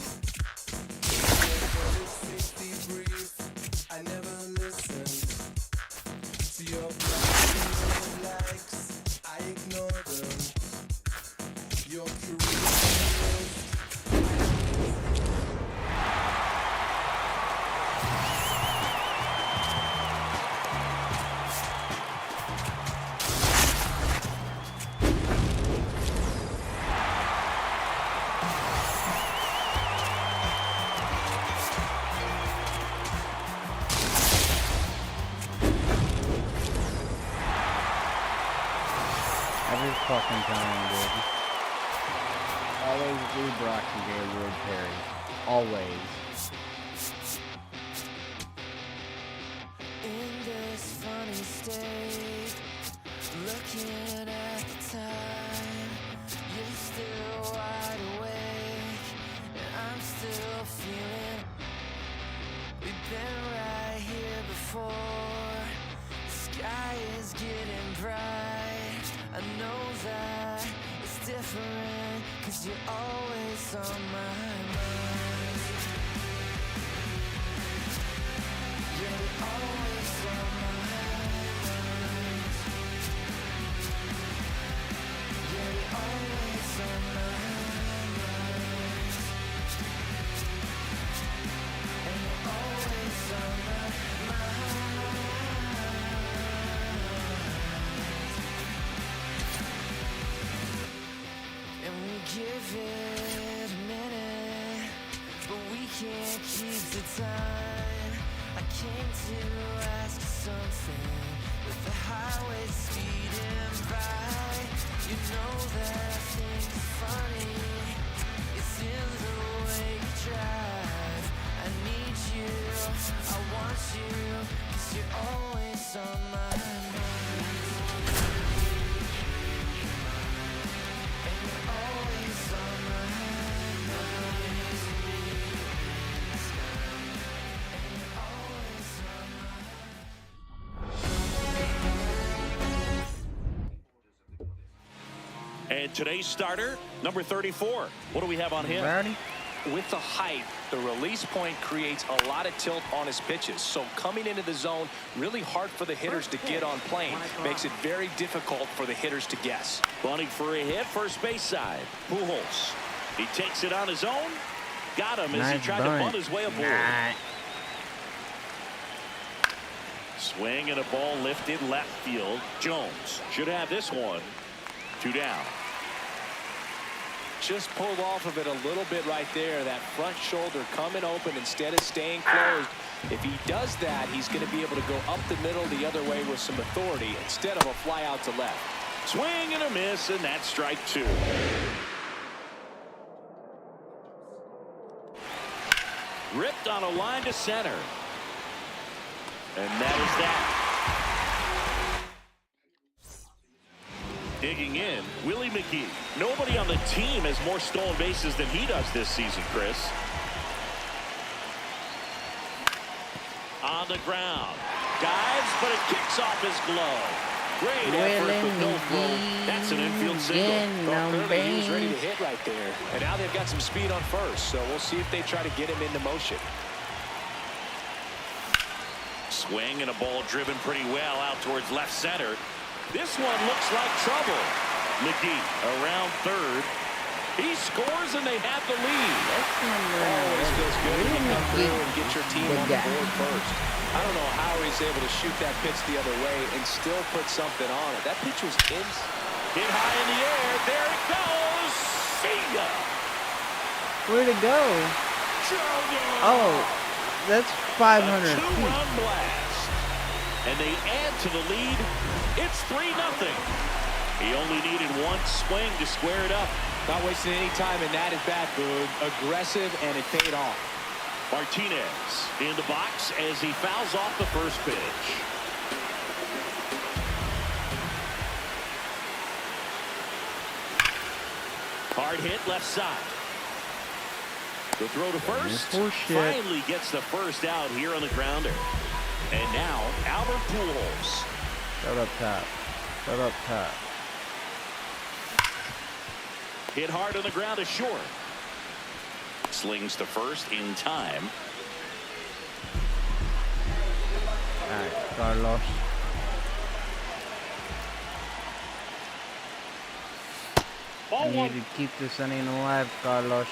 Safety brief, I never listened to your likes. I ignore them. Your Every fucking time, dude. Always do Brock and Gaylord Perry. Always. in this funny state, looking at the time, you're still wide awake, and I'm still feeling. We've been right here before. The sky is getting bright. I know that it's different, 'cause you're always on my mind. You're always on my mind. You're always on my mind. can't keep the time. I came to ask you something. With the highway speeding by, you know that I think it's funny. It's in the way you drive. I need you, I want you, 'cause you're always on my mind. And you're always on my mind. And you're always on my And today's starter, number 34. What do we have on him? With the height, the release point creates a lot of tilt on his pitches. So coming into the zone, really hard for the hitters to get on plane. Makes it very difficult for the hitters to guess. Bunting for a hit, first base side. Pujols. He takes it on his own. Got him as he tried to bunt his way aboard. Swing and a ball lifted left field. Jones should have this one. 2 down. Just pulled off of it a little bit right there. That front shoulder coming open instead of staying closed. If he does that, he's going to be able to go up the middle the other way with some authority instead of a fly out to left. Swing and a miss, and that's strike 2. Ripped on a line to center. And that is that. Digging in, Willie McGee. Nobody on the team has more stolen bases than he does this season, Chris. On the ground. Dives, but it kicks off his glove. Great effort, but no throw. That's an infield single. Well, clearly he was ready to hit right there. And now they've got some speed on first, so we'll see if they try to get him into motion. Swing and a ball driven pretty well out towards left center. This one looks like trouble. McGee around third. He scores and they have the lead. Always feels good when you come through and get your team on the board first. I don't know how he's able to shoot that pitch the other way and still put something on it. That pitch was hit high in the air. There it goes. See ya. Where'd it go? Oh, that's 500 feet. 2-run blast. And they add to the lead. It's 3-0. He only needed one swing to square it up. Not wasting any time in that at bat, Boog. Aggressive, and it paid off. Martinez in the box as he fouls off the first pitch. Hard hit left side. The throw to first. Finally gets the first out here on the grounder. And now, Albert Pujols. Shut up top. Shut up top. Hit hard on the ground to short. Slings to first in time. All right, Carlos. I need to keep this inning alive, Carlos.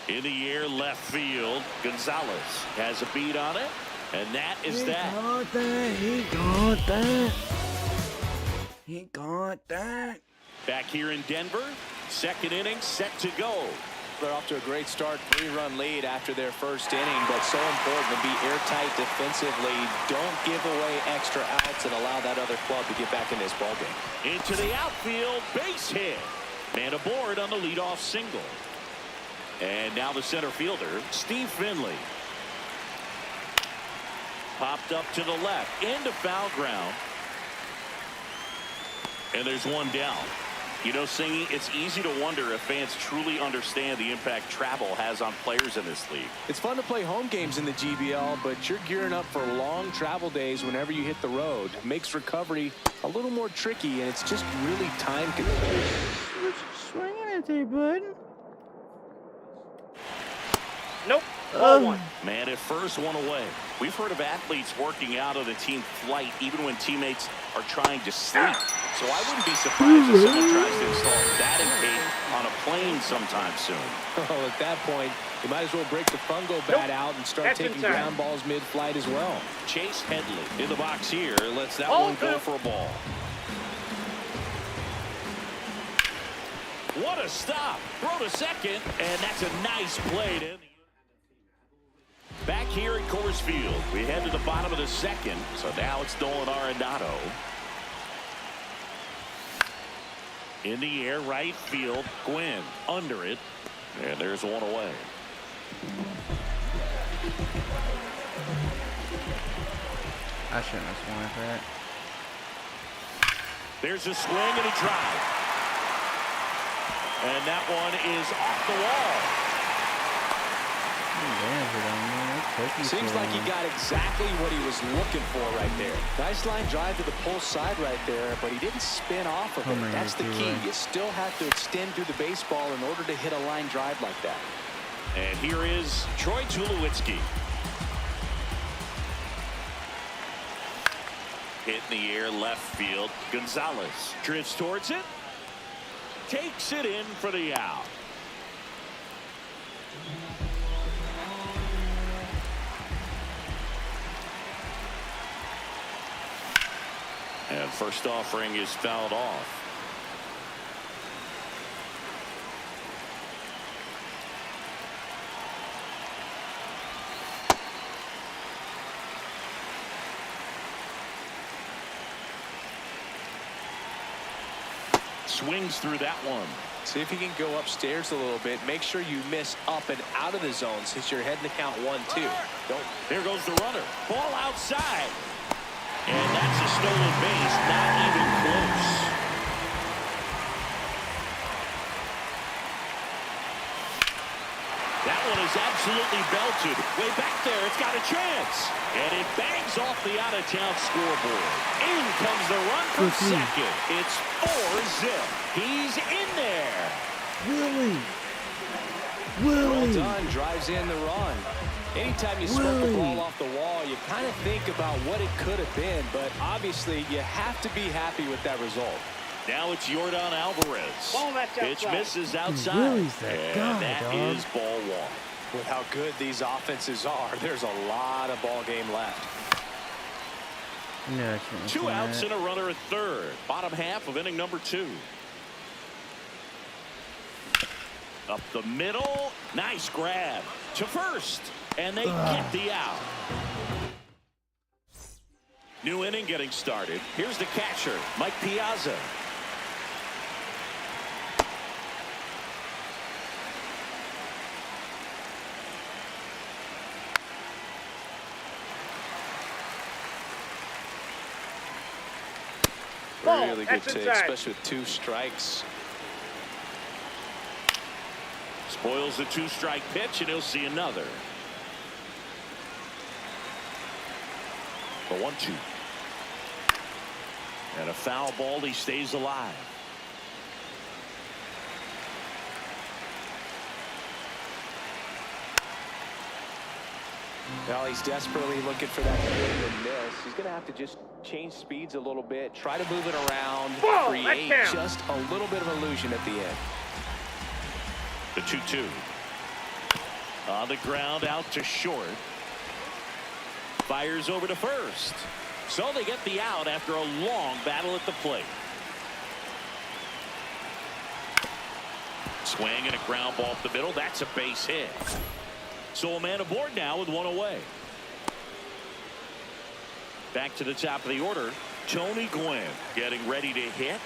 In the air, left field. Gonzalez has a beat on it, and that is that. He got that. He got that. He got that. Back here in Denver, second inning set to go. They're off to a great start, 3-run lead after their first inning, but so important to be airtight defensively. Don't give away extra outs and allow that other club to get back in this ballgame. Into the outfield, base hit. Man aboard on the leadoff single. And now the center fielder, Steve Finley. Popped up to the left, into foul ground. And there's one down. You know, Singy, it's easy to wonder if fans truly understand the impact travel has on players in this league. It's fun to play home games in the GBL, but you're gearing up for long travel days whenever you hit the road. It makes recovery a little more tricky, and it's just really time consuming. Swinging at there, bud. Nope. Ball one. Man at first, one away. We've heard of athletes working out on a team flight even when teammates are trying to sleep. So I wouldn't be surprised if someone tries to install a batting cage on a plane sometime soon. Well, at that point, you might as well break the fungo bat out and start taking ground balls mid-flight as well. Chase Headley in the box here. Lets that one go for a ball. What a stop. Throw to second, and that's a nice play to end the back here at Coors Field. We head to the bottom of the second, so now it's Nolan Arenado. In the air, right field, Gwynn under it, and there's one away. I shouldn't have swung at that. There's a swing and a drive. And that one is off the wall. Seems like he got exactly what he was looking for right there. Nice line drive to the pull side right there, but he didn't spin off of it. That's the key. You still have to extend through the baseball in order to hit a line drive like that. And here is Troy Tulowitzki. Hit in the air, left field. Gonzalez drifts towards it. Takes it in for the out. And first offering is fouled off. Swings through that one. See if you can go upstairs a little bit. Make sure you miss up and out of the zone since you're heading to count 1-2. There goes the runner. Ball outside. And that's a stolen base. Not even close. That one is absolutely belted. Way back there. It's got a chance. And it bangs off the out-of-town scoreboard. In comes the run from second. It's 4-zip. He's in there. Well done. Drives in the run. Anytime you smoke a ball off the wall, you kind of think about what it could have been, but obviously you have to be happy with that result. Now it's Yordan Alvarez. Pitch misses outside. Willie's that guy, that dog. is ball one. With how good these offenses are, there's a lot of ball game left. No, 2 outs and a runner at third. Bottom half of inning number 2. Up the middle. Nice grab to first. And they get the out. New inning getting started. Here's the catcher, Mike Piazza. Really good take, especially with 2 strikes. Spoils the 2-strike pitch, and he'll see another. The 1-2. And a foul ball. He stays alive. Well, he's desperately looking for that swing and miss. He's going to have to just change speeds a little bit, try to move it around, create just a little bit of illusion at the end. The 2-2. On the ground, out to short. Fires over to first. So they get the out after a long battle at the plate. Swing and a ground ball up the middle. That's a base hit. So a man aboard now with 1 away. Back to the top of the order. Tony Gwynn getting ready to hit.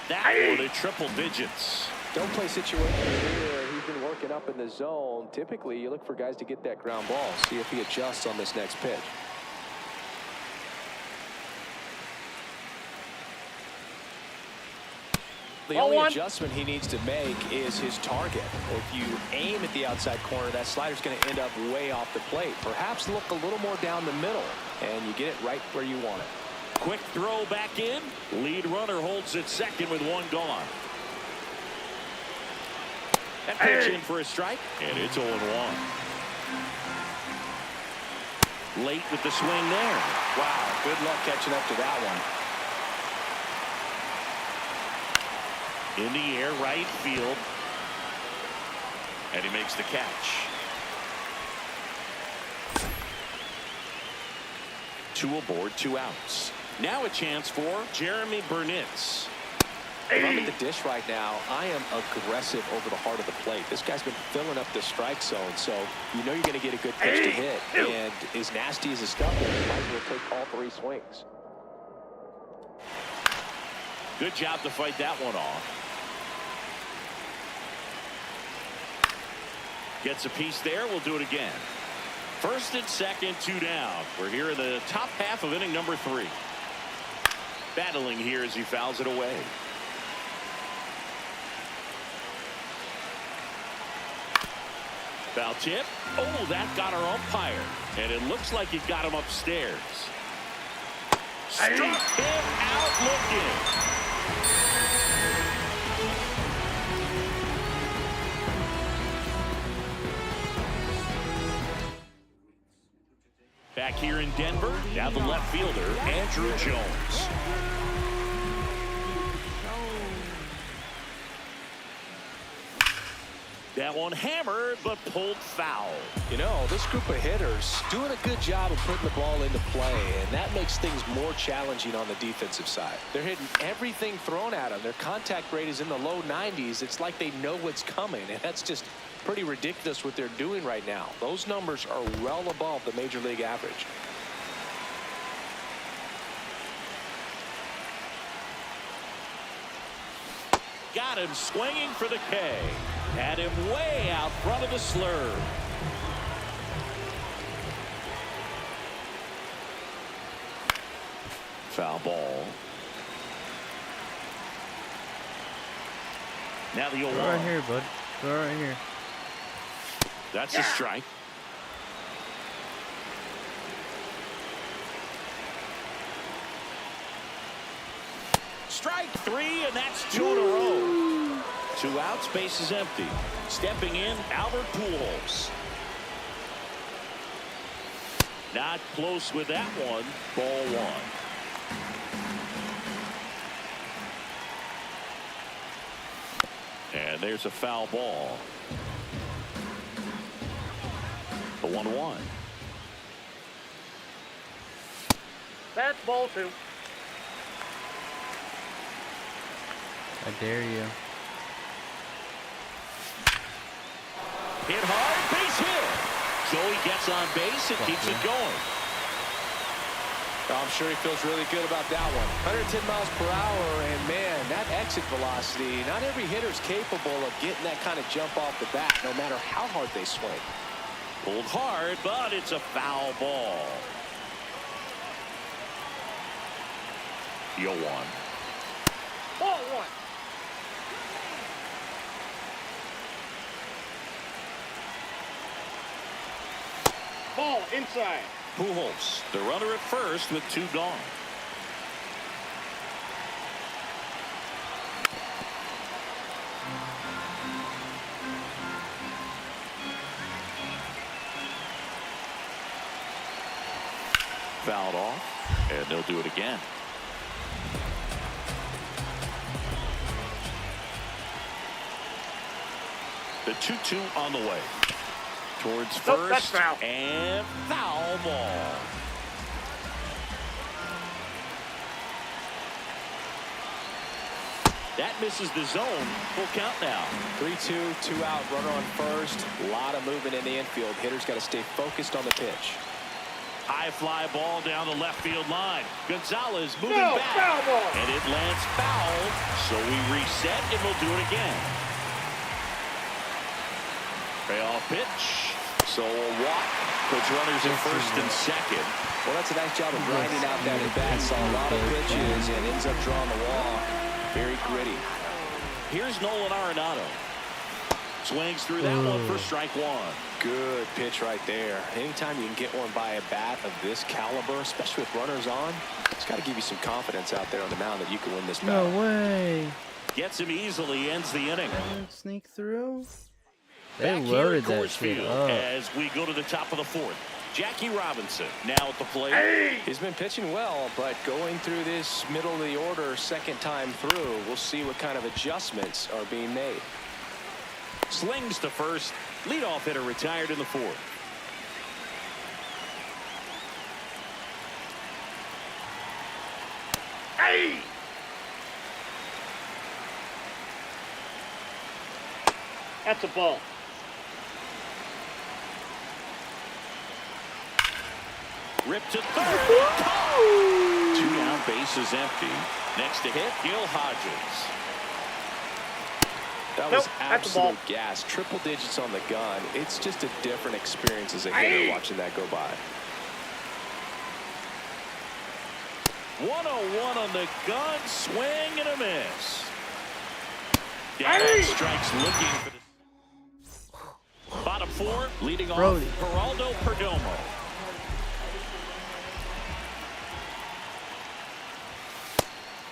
That one at triple digits. Don't play situation here. He's been working up in the zone. Typically, you look for guys to get that ground ball. See if he adjusts on this next pitch. The only adjustment he needs to make is his target. If you aim at the outside corner, that slider's going to end up way off the plate. Perhaps look a little more down the middle, and you get it right where you want it. Quick throw back in. Lead runner holds at second with 1 gone. That pitch in for a strike, and it's 0-1. Late with the swing there. Wow, good luck catching up to that one. In the air, right field. And he makes the catch. 2 aboard, 2 outs. Now a chance for Jeremy Burnitz. If I'm at the dish right now, I am aggressive over the heart of the plate. This guy's been filling up the strike zone, so you know you're going to get a good pitch to hit. And as nasty as his stuff is, you might as well take all 3 swings. Good job to fight that one off. Gets a piece there. We'll do it again. First and second, 2 down. We're here in the top half of inning number 3. Battling here as he fouls it away. Foul tip. Oh, that got our umpire. And it looks like it got him upstairs. Struck him out looking. Back here in Denver, now the left fielder, Andrew Jones. That one hammered, but pulled foul. You know, this group of hitters doing a good job of putting the ball into play, and that makes things more challenging on the defensive side. They're hitting everything thrown at them. Their contact rate is in the low 90s. It's like they know what's coming, and that's just pretty ridiculous what they're doing right now. Those numbers are well above the major league average. Got him swinging for the K. Had him way out front of the slurve. Foul ball. Now the 0-1. Right here, bud. Go right here. That's a strike. Strike 3, and that's 2 in a row. 2 outs, base is empty. Stepping in, Albert Pujols. Not close with that one. Ball 1. And there's a foul ball. The 1-1. That's ball 2. I dare you. Hit hard, base hit. Joey gets on base and keeps it going. I'm sure he feels really good about that one. 110 miles per hour, and man, that exit velocity, not every hitter's capable of getting that kind of jump off the bat, no matter how hard they swing. Pulled hard, but it's a foul ball. The 0-1. Ball 1. Ball inside. Pujols, the runner at first with 2 gone. Fouled off, and they'll do it again. The 2-2 on the way. Towards first, that's foul. And foul ball. That misses the zone. Full count now. 3-2, 2 out, runner on first. A lot of movement in the infield. Hitters got to stay focused on the pitch. High fly ball down the left field line. Gonzalez moving back. Foul ball. And it lands foul. So we reset and we'll do it again. Payoff pitch. So a walk puts runners in first and second. Well, that's a nice job of grinding out that at bat. Saw a lot of pitches and ends up drawing the wall. Very gritty. Here's Nolan Arenado. Swings through that one for strike 1. Good pitch right there. Anytime you can get one by a bat of this caliber, especially with runners on, it's got to give you some confidence out there on the mound that you can win this battle. No way. Gets him easily, ends the inning. Sneak through. They Back here loaded at that Coors shit Field up. as we go to the top of the 4th. Jackie Robinson now at the plate. He's been pitching well, but going through this middle of the order second time through, we'll see what kind of adjustments are being made. Slings to first. Leadoff hitter retired in the 4th. That's a ball. Ripped to third. 2 down, bases empty. Next to hit, Gil Hodges. That was absolute gas. Triple digits on the gun. It's just a different experience as a hitter watching that go by. 101 on the gun, swing and a miss. Down strikes looking for the bottom 4, leading off Geraldo Perdomo.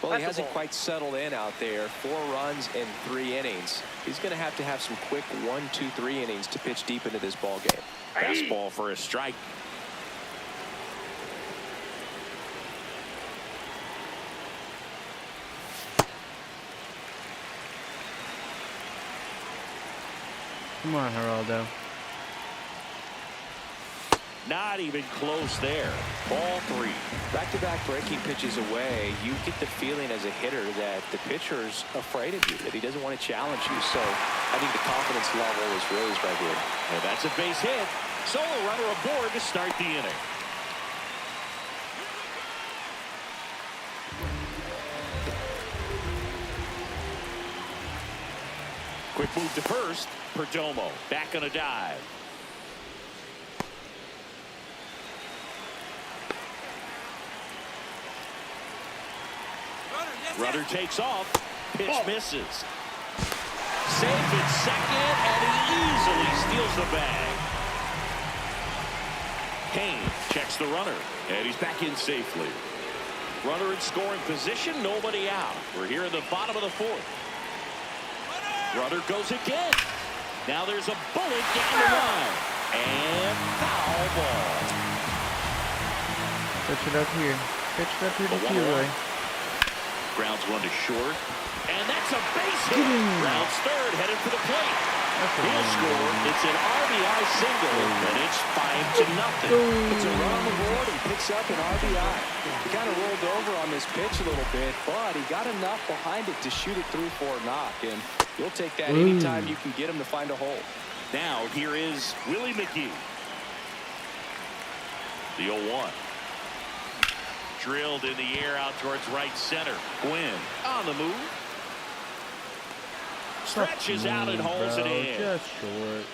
Well, he hasn't quite settled in out there. 4 runs in 3 innings. He's going to have some quick 1, 2, 3 innings to pitch deep into this ball game. Fastball for a strike. Come on, Geraldo. Not even close there. Ball 3. Back-to-back breaking pitches away, you get the feeling as a hitter that the pitcher's afraid of you, that he doesn't want to challenge you. So I think the confidence level is raised right here. And that's a base hit. Solo runner aboard to start the inning. Quick move to first. Perdomo back on a dive. Runner takes off. Pitch misses. Safe at second, and he easily steals the bag. Kane checks the runner, and he's back in safely. Runner in scoring position, nobody out. We're here in the bottom of the 4th. Runner goes again. Now there's a bullet down the line. And foul ball. Pitch it up here. Pitch it up here to T-Roy. Grounds one to short. And that's a base hit. Rounds third, headed for the plate. He'll score. It's an RBI single, and it's 5-0. It's a run on the board and picks up an RBI. He kind of rolled over on this pitch a little bit, but he got enough behind it to shoot it through for a knock. And you'll take that anytime you can get him to find a hole. Now here is Willie McGee. The 0-1. Drilled in the air out towards right center. Gwynn on the move. Stretches out and holds it in. Just short.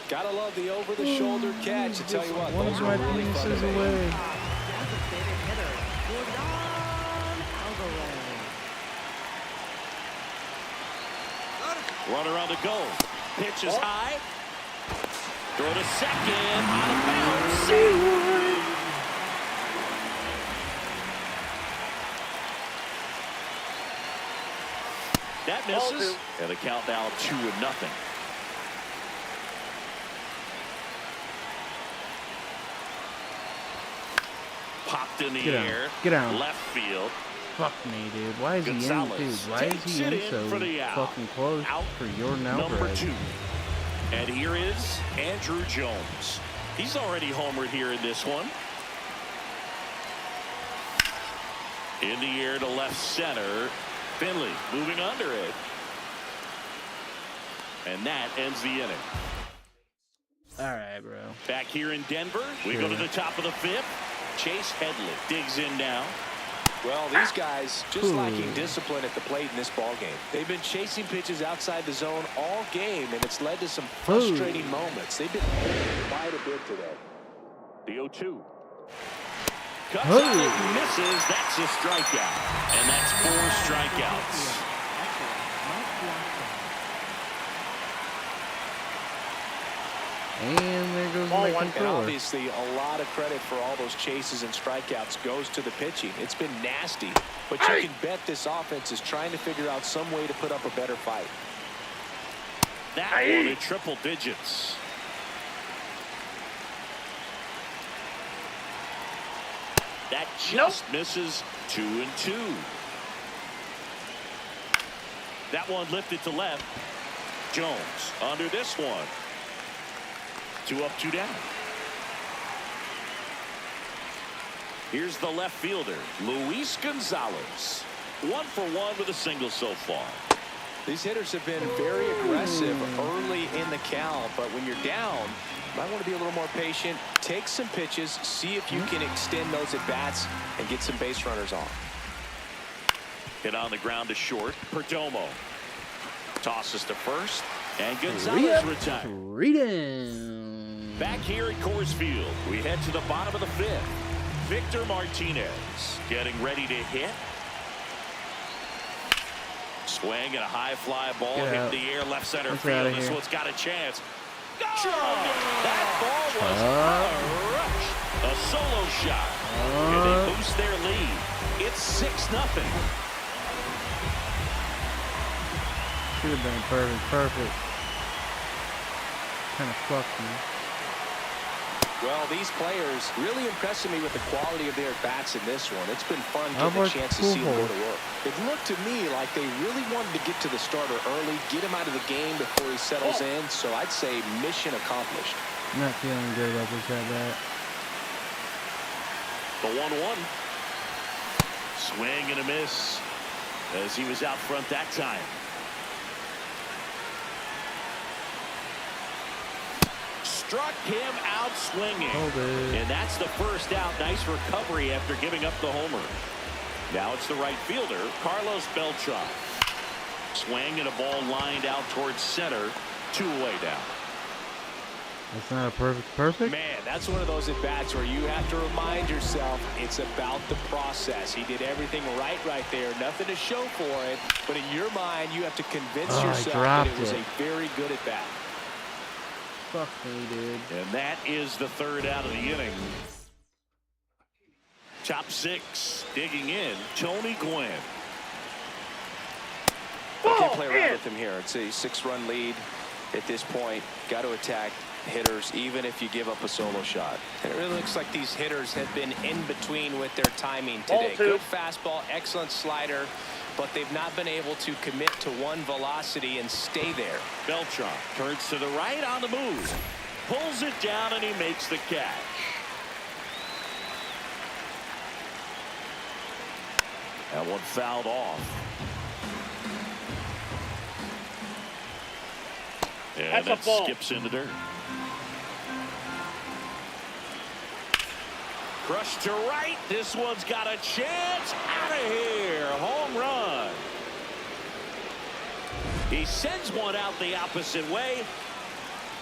Gotta love the over-the-shoulder catch. I tell you what, those are really fun to make. Away. Runner on the go. Pitch is high. Throw to second. Out of bounds. Save. That misses. And the count now 2-0. Popped in the air. Get out. Left field. Fuck me, dude. Why is he in, dude? Why is he in so fucking close for your number 2? And here is Andrew Jones. He's already homered here in this one. In the air to left center. Finley moving under it. And that ends the inning. All right, bro. Back here in Denver, we go to the top of the 5th. Chase Headley digs in now. Well, these guys just lacking discipline at the plate in this ball game. They've been chasing pitches outside the zone all game, and it's led to some frustrating moments. They've been quite a bit today. The 0-2. Cuts out and misses. That's a strikeout. And that's 4 strikeouts. And there goes my controller. And obviously, a lot of credit for all those chases and strikeouts goes to the pitching. It's been nasty, but you can bet this offense is trying to figure out some way to put up a better fight. That one in triple digits. That just misses. 2-2. That one lifted to left. Jones under this one. 2 up, 2 down. Here's the left fielder, Luis Gonzalez. 1 for 1 with a single so far. These hitters have been very aggressive early in the count, but when you're down, you might want to be a little more patient. Take some pitches, see if you can extend those at bats and get some base runners on. Hit on the ground to short. Perdomo tosses to first, and Gonzalez retired. Back here at Coors Field, we head to the bottom of the 5th. Victor Martinez getting ready to hit. Swing and a high fly ball hit the air, left center field. This one's got a chance. That ball was crushed. A solo shot. And they boost their lead. It's 6-0. Should have been perfect. Kind of fucked me. Well, these players really impressing me with the quality of their bats in this one. It's been fun getting a chance to see them go to work. It looked to me like they really wanted to get to the starter early, get him out of the game before he settles in. So I'd say mission accomplished. Not feeling good about this at bat. The 1-1. Swing and a miss as he was out front that time. Struck him out swinging. And that's the first out. Nice recovery after giving up the homer. Now it's the right fielder, Carlos Beltran. Swing and a ball lined out towards center. 2 away down. That's not a perfect? Man, that's one of those at-bats where you have to remind yourself it's about the process. He did everything right there. Nothing to show for it. But in your mind, you have to convince yourself that it was a very good at-bat. Fuck me, dude. And that is the 3rd out of the inning. Top 6, digging in, Tony Gwynn. Can't play around with him here. It's a 6-run lead at this point. Got to attack hitters, even if you give up a solo shot. And it really looks like these hitters have been in between with their timing today. Good fastball, excellent slider, but they've not been able to commit to one velocity and stay there. Beltran turns to the right on the move. Pulls it down and he makes the catch. That one fouled off. And that skips in the dirt. Crushed to right. This one's got a chance. Out of here. Home run. He sends one out the opposite way.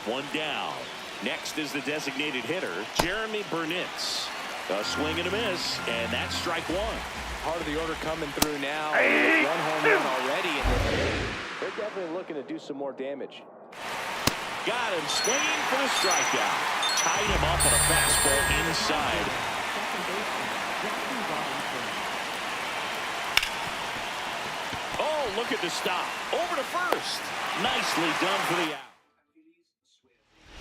1 down. Next is the designated hitter, Jeremy Burnitz. A swing and a miss, and that's strike 1. Part of the order coming through now. 1 home run already in the game. They're definitely looking to do some more damage. Got him swinging for the strikeout. Tied him up on a fastball inside. Oh, look at the stop. Over to first. Nicely done for the out.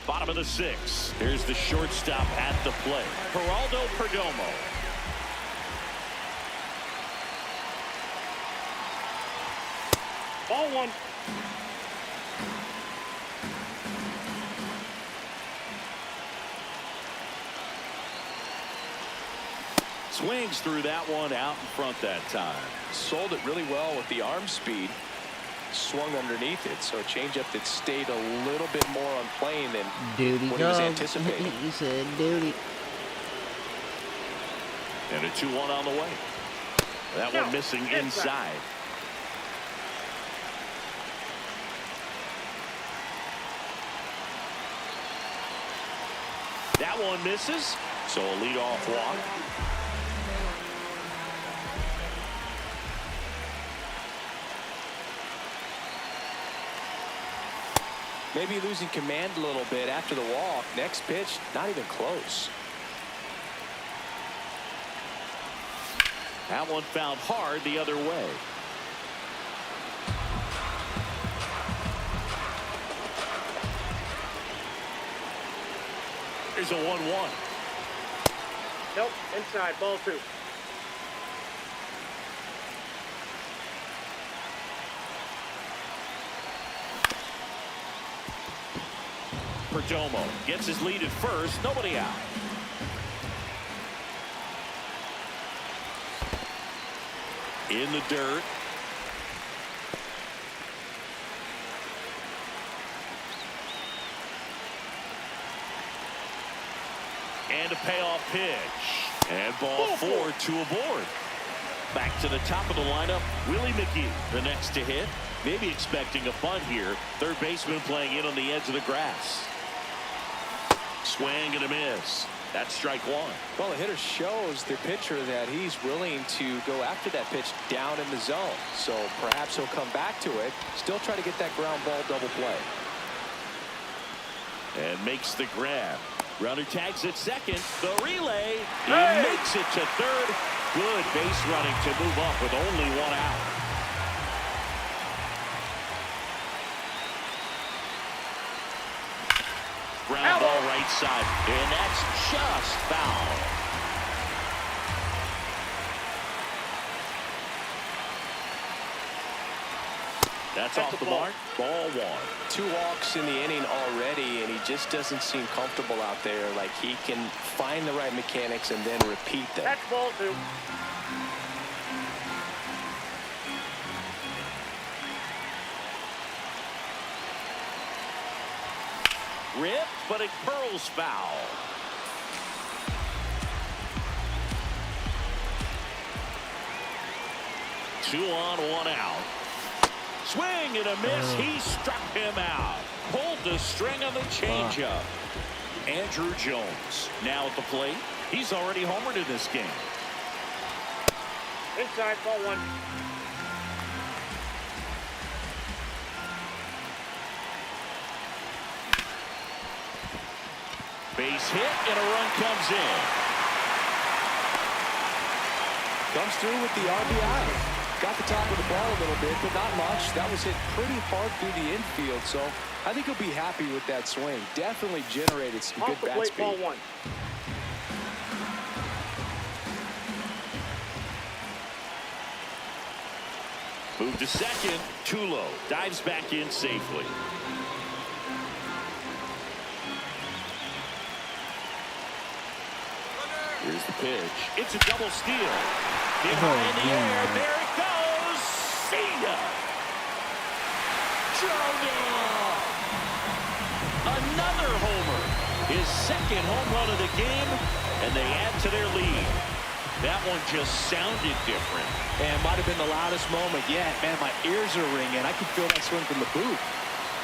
Bottom of the 6th. Here's the shortstop at the plate, Geraldo Perdomo. Ball 1. Swings through that one out in front that time. Sold it really well with the arm speed. Swung underneath it, so a changeup that stayed a little bit more on plane than what he was anticipating. He said duty. And a 2-1 on the way. That one missing inside. That one misses, so a leadoff walk. Maybe losing command a little bit after the walk. Next pitch, not even close. That one found hard the other way. Here's a 1-1. Nope, inside, ball 2. Perdomo gets his lead at first, nobody out. in the dirt. And a payoff pitch. And ball 4, 2 aboard. Back to the top of the lineup, Willie McGee, the next to hit. Maybe expecting a bunt here. Third baseman playing in on the edge of the grass. Swing and a miss. That's strike 1. Well, the hitter shows the pitcher that he's willing to go after that pitch down in the zone. So perhaps he'll come back to it. Still try to get that ground ball double play. And makes the grab. Runner tags at second. The relay. He makes it to third. Good base running to move up with only 1 out. Ground ball right side. And that's just foul. That's off the mark. Ball 1. 2 walks in the inning already, and he just doesn't seem comfortable out there. Like he can find the right mechanics and then repeat them. That's ball 2. Rip, but it curls foul. Two on, 1 out. Swing and a miss. He struck him out. Pulled the string on the changeup. Andrew Jones now at the plate. He's already homered in this game. Inside, ball 1. Base hit and a run comes in. Comes through with the RBI. Got the top of the ball a little bit, but not much. That was hit pretty hard through the infield, so I think he'll be happy with that swing. Definitely generated some good bat speed. Ball 1. Move to second. Tulo dives back in safely. Here's the pitch. It's a double steal. Hit high in the air. There it goes. See ya. Jordan. Another homer. His second home run of the game, and they add to their lead. That one just sounded different. And might have been the loudest moment yet. Man, my ears are ringing. I can feel that swing from the booth.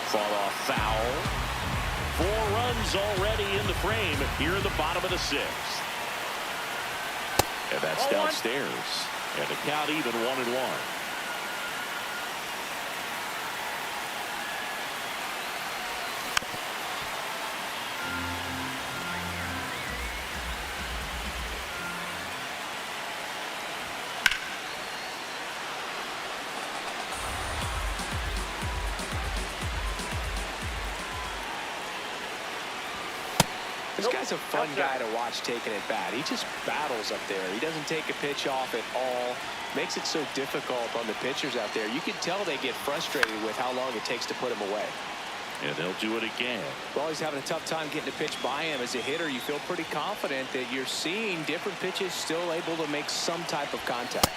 Fall off foul. 4 runs already in the frame here in the bottom of the 6th. And that's downstairs. And the count even 1-1. This guy's a fun guy to watch taking it bat. He just battles up there. He doesn't take a pitch off at all. Makes it so difficult on the pitchers out there. You can tell they get frustrated with how long it takes to put him away. And they'll do it again. Well, he's having a tough time getting a pitch by him. As a hitter, you feel pretty confident that you're seeing different pitches still able to make some type of contact.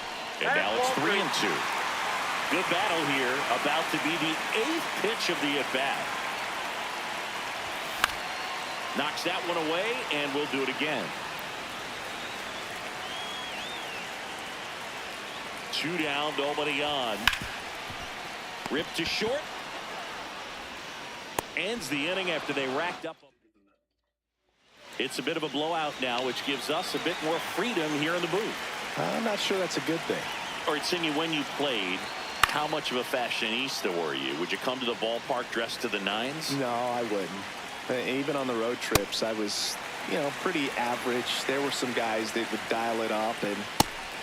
And now it's 3-2. Good battle here. About to be the 8th pitch of the at-bat. Knocks that one away, and we'll do it again. 2 down, nobody on. Ripped to short. Ends the inning after they racked up. It's a bit of a blowout now, which gives us a bit more freedom here in the booth. I'm not sure that's a good thing. All right, Singy, when you played, how much of a fashionista were you? Would you come to the ballpark dressed to the nines? No, I wouldn't. Even on the road trips, I was, pretty average. There were some guys that would dial it up, and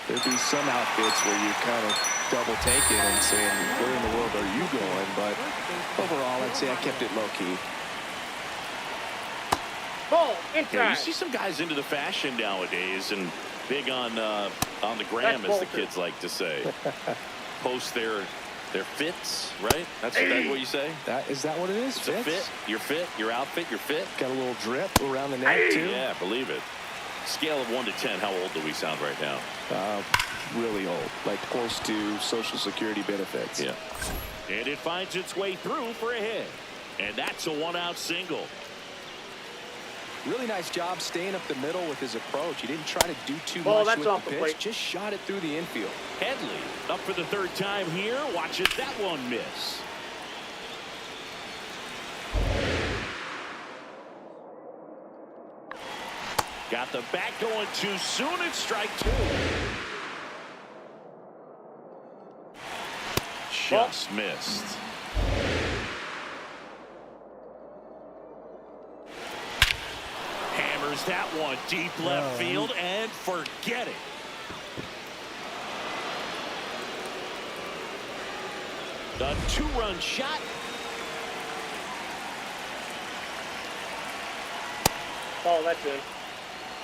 there'd be some outfits where you kind of double take it and saying, where in the world are you going? But overall, I'd say I kept it low-key. Ball inside. Yeah, you see some guys into the fashion nowadays and big on the gram, as the kids like to say. Post their fits, right? That's what you say? Is that what it is? It's a fit, your outfit, your fit. Got a little drip around the neck, too. Yeah, believe it. Scale of 1 to 10, how old do we sound right now? Really old, like close to Social Security benefits. Yeah. And it finds its way through for a hit. And that's a 1-out single. Really nice job staying up the middle with his approach. He didn't try to do too Ball, much that's with off the the pitch. plate. Just shot it through the infield. Headley up for the 3rd time here. Watches that one miss. Got the bat going too soon. It's strike 2. Just missed. Hammers that one deep left field and forget it. The 2-run shot. Oh, that's in.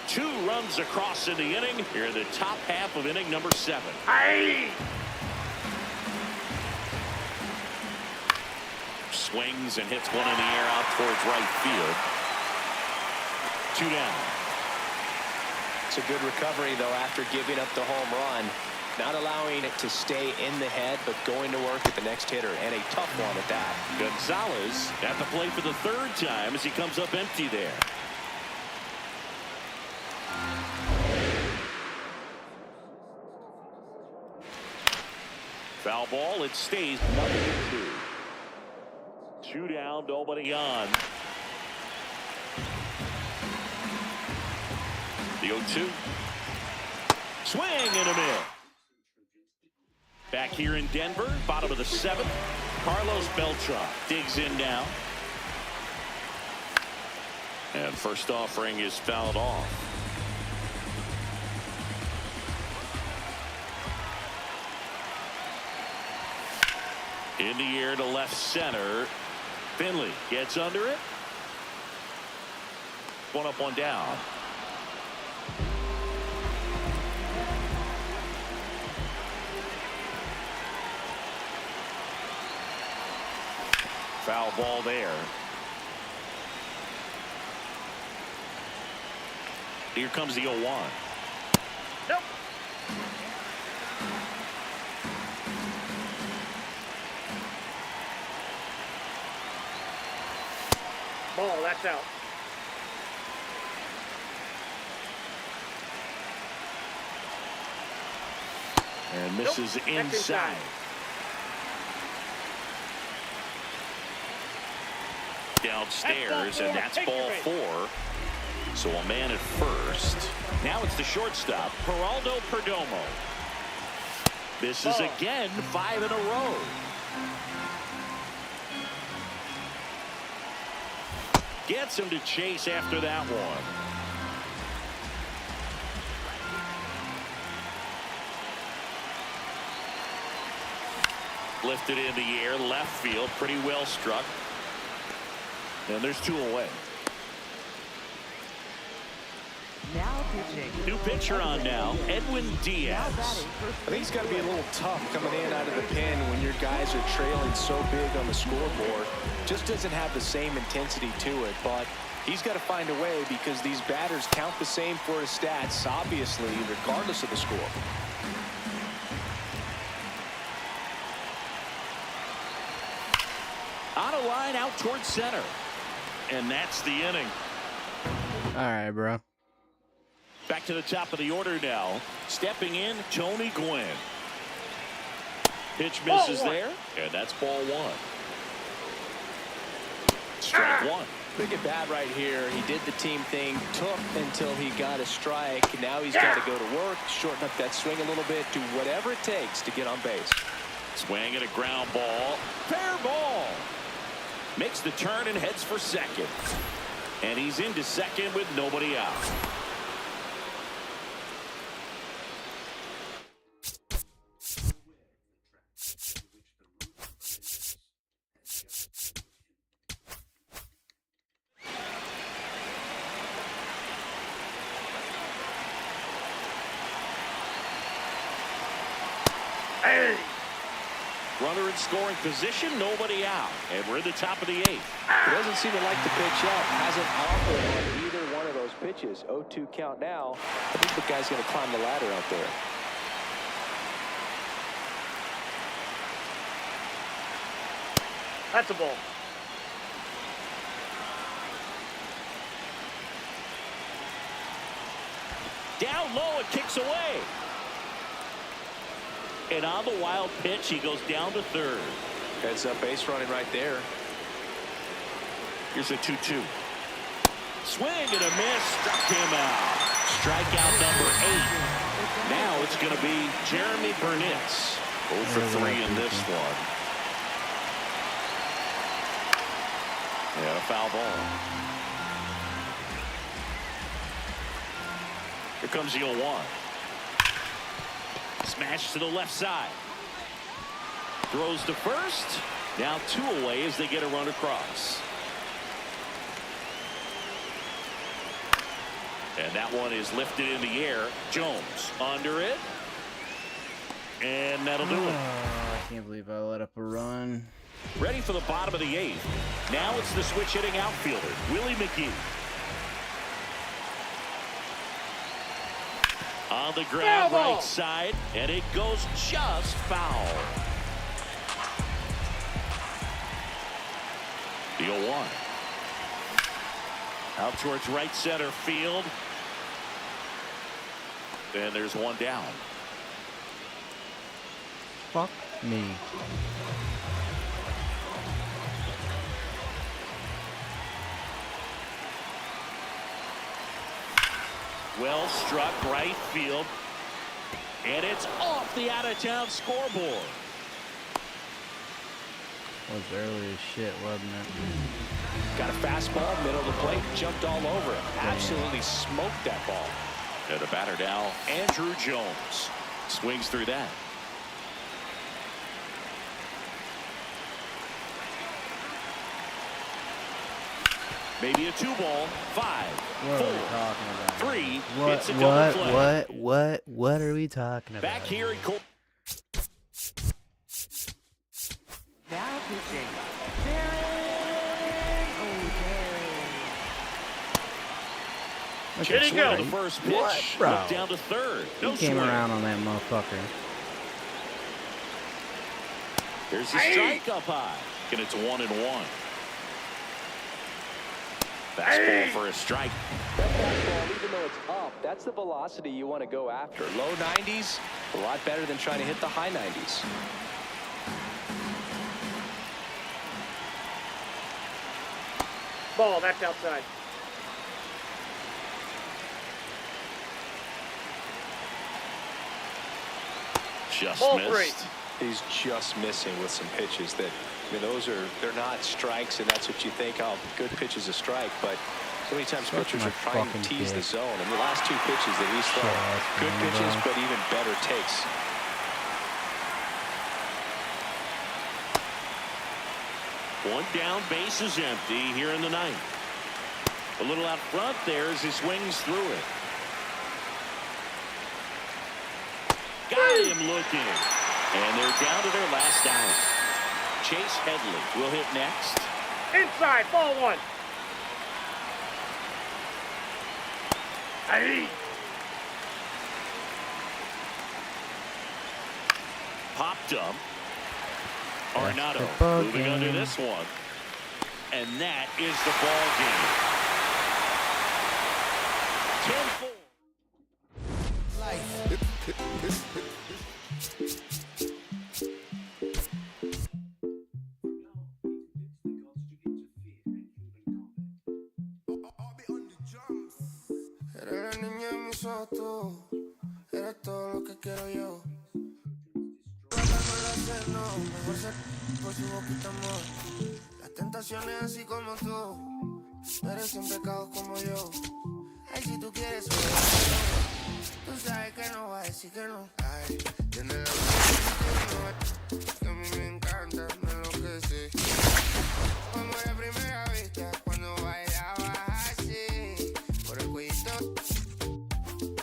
2 runs across in the inning here in the top half of inning number 7. Hey! Swings and hits one in the air out towards right field. 2 down. It's a good recovery, though, after giving up the home run. Not allowing it to stay in the head, but going to work at the next hitter, and a tough one at that. Gonzalez at the plate for the 3rd time as he comes up empty there. Foul ball, it stays 0-2. 2 down, nobody on. The 0-2. Swing and a miss. Back here in Denver, bottom of the 7th. Carlos Beltran digs in now. And first offering is fouled off. In the air to left center. Finley gets under it. 1 up, 1 down. Foul ball there. Here comes the 0-1. Nope. Ball, that's out. And misses Nope. inside. Downstairs, and that's ball 4. So a man at first. Now it's the shortstop, Geraldo Perdomo. Misses again, 5 in a row. Gets him to chase after that one. Lifted in the air, left field, pretty well struck. And there's 2 away. Now pitching. New pitcher on now, Edwin Diaz. I think it's got to be a little tough coming in out of the pen when your guys are trailing so big on the scoreboard. Just doesn't have the same intensity to it, but he's got to find a way because these batters count the same for his stats, obviously, regardless of the score. On a line out towards center. And that's the inning. All right, bro. Back to the top of the order now. Stepping in, Tony Gwynn. Pitch misses there, and that's ball 1. Strike 1. Big at bat right here. He did the team thing, took until he got a strike. Now he's got to go to work, shorten up that swing a little bit, do whatever it takes to get on base. Swing at a ground ball. Fair ball. Makes the turn and heads for second. And he's into second with nobody out. Runner in scoring position, nobody out. And we're in the top of the 8th. He doesn't seem to like to pitch up. Hasn't offered on either one of those pitches. pitches. 0-2 count now. I think the guy's going to climb the ladder out there. That's a ball. Down low, it kicks away. And on the wild pitch, he goes down to third. Heads up base running right there. Here's a 2-2. Swing and a miss. Struck him out. Strikeout number 8. Now it's going to be Jeremy Burnitz. 0 for 3 in this one. Yeah, a foul ball. Here comes the 0-1. Smash to the left side. Throws to first. Now 2 away as they get a run across. And that one is lifted in the air. Jones under it. And that'll do it. I can't believe I let up a run. Ready for the bottom of the 8th. Now it's the switch hitting outfielder, Willie McGee. On the ground right side, and it goes just foul. The 0-1. Out towards right center field. And there's one down. Fuck me. Well struck right field. And it's off the out-of-town scoreboard. Was early as shit, wasn't it? Got a fastball, middle of the plate, jumped all over it. Absolutely smoked that ball. And the batter now, Andrew Jones. Swings through that. Maybe a 2-ball. 5, 4, 3. It's a double play. What are we talking about? Back here in court. Now pitching. Darren O'Terry. Here he goes. The first pitch. What, bro? Look down to third. No He came swing. around on that motherfucker. There's the strike up high. And it's 1-1. Fastball for a strike. That fastball, even though it's up, that's the velocity you want to go after. Low 90s, a lot better than trying to hit the high 90s. Ball, that's outside. Just Ball missed. 3. He's just missing with some pitches that, I mean, they're not strikes, and that's what you think, oh, good pitch is a strike, but so many times pitchers are trying to tease the zone. And the last 2 pitches that he's thrown, good pitches, but even better takes. One down, base is empty here in the 9th. A little out front there as he swings through it. Got him looking. And they're down to their last out. Chase Headley will hit next. Inside, ball 1. Aye. Popped up. Arenado moving under this one. And that is the ball game. 10-4. Eres la niña de mis ojos, tú. Eres todo lo que quiero yo. No, mejor ser por su boquita amor. Las tentaciones así como tú. Eres un pecado como yo. Ay, si tú quieres tú sabes que no va a decir que no. Ay, tiene la que a mí me encanta, me enloquece. Como la primera vista, cuando bailabas así. Por el cuellito.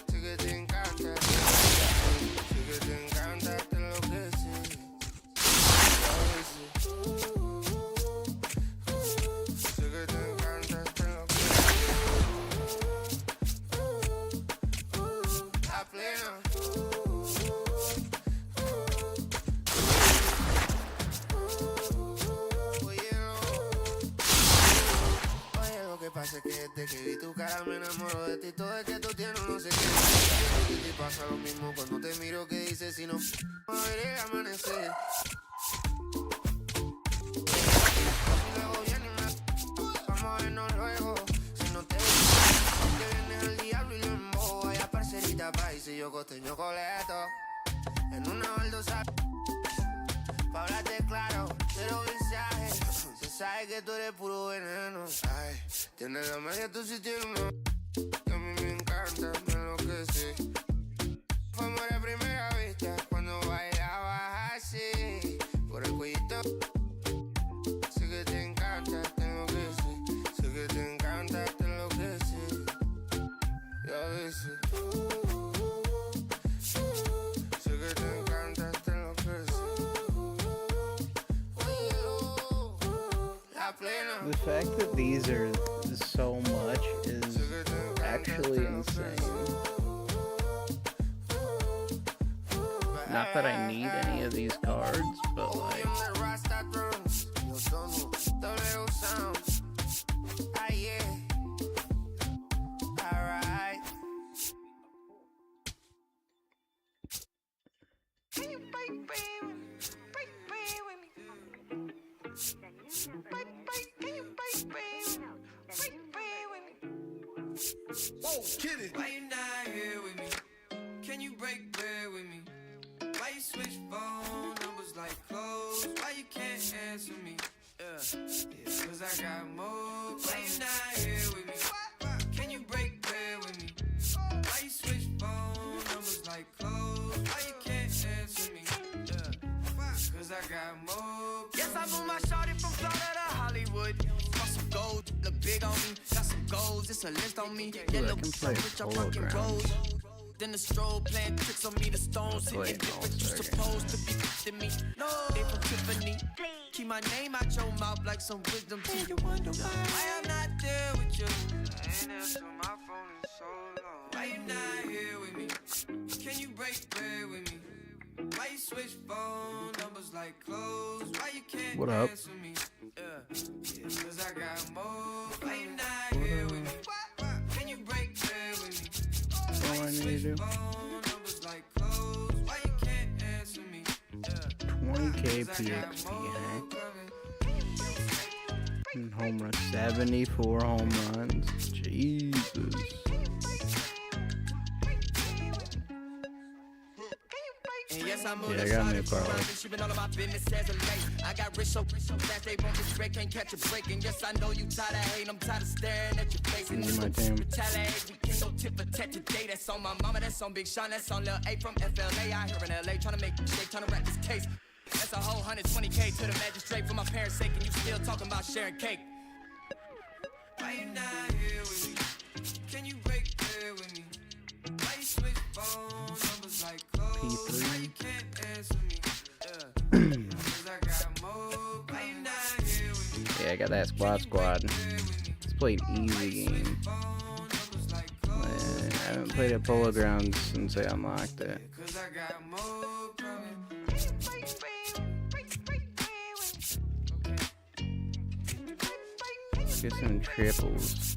Sé que te encanta. Sé que te encanta, te enloquece. Sé que te encanta, te enloquece. sé que desde que vi tu cara me enamoro de ti. Todo es que tú tienes no sé qué. Y te pasa lo mismo cuando te miro que dices si no a ver el amanecer. Y luego viene una vamos a vernos luego. Si no te gusta, que vienes al diablo y lo embobo. Vaya parcerita país y yo costeño coleto. En una baldosa pa' hablarte claro, cero mensajes. Se sabe que tú eres puro veneno. Ay, tienes la magia, tú sí tienes una que a mí me encanta, me enloquece. Fue amor a primera vista cuando bailabas así. Por el cuellito. Sé que te encanta, te enloquece. Sé que te encanta, te enloquece. Y a veces sé que te encanta, te enloquece. The fact that these are so much is actually insane. Not that I need any of these cards, but like... Why you not here with me? Can you break bread with me? Why you switch phone numbers like clothes? Why you can't answer me? Cause I got more. Why you not here with me? Can you break bread with me? Why you switch phone numbers like clothes? Why you can't answer me? Cause I got more. Yes, I moved my shorty from Florida to Hollywood. Got some gold, look big on me. Got some goals, it's a list on me. Yellow, rich, I fucking rose. Then the strobe playing tricks on me, the stones hitting different. You supposed to be to me. No, they from Tiffany. Keep my name out your mouth like some wisdom teeth. You wonder why I'm not there with you. I ain't answered my phone in so long. Why you not here with me? Can you break bread with me? Why you switch phone numbers like clothes? Why you can't What up? answer me? Cause I got more. Why you not here with me? Can you break bread with me? All I need to do. 20k PXP, huh? And home run, 74 home runs. Jesus. Yeah, I got new Carlos. I got rich so fast they won't just break, can't catch a break. And yes, I know you tired of hating, I'm tired of staring at your face. And my team. Retaliate, we can't go tit for tat today. That's on my mama, that's on Big Sean, that's on Lil A from FLA. Out here in LA, trying to make shake, trying to wrap this case. That's a whole 120k to the magistrate for my parents' sake, and you still talking about sharing cake. Why you not here with me? Can you break bread with me? Why you switch phone numbers like clothes? Why you can't answer me? Cause I got more. Why you not here with me? Yeah, I got that squad. Let's play an easy game. I haven't played at Polo Grounds since they unlocked it. Cause I got more coming. Let's get some triples.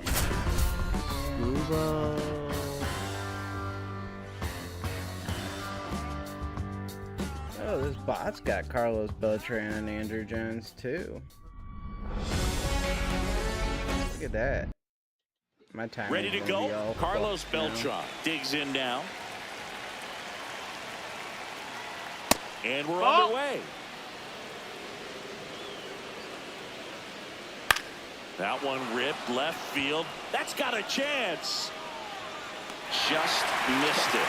Scuba. Oh, this bot's got Carlos Beltran and Andrew Jones too. Look at that. My time. Ready to go. Carlos Beltran digs in now. And we're underway. That one ripped left field. That's got a chance. Just missed it.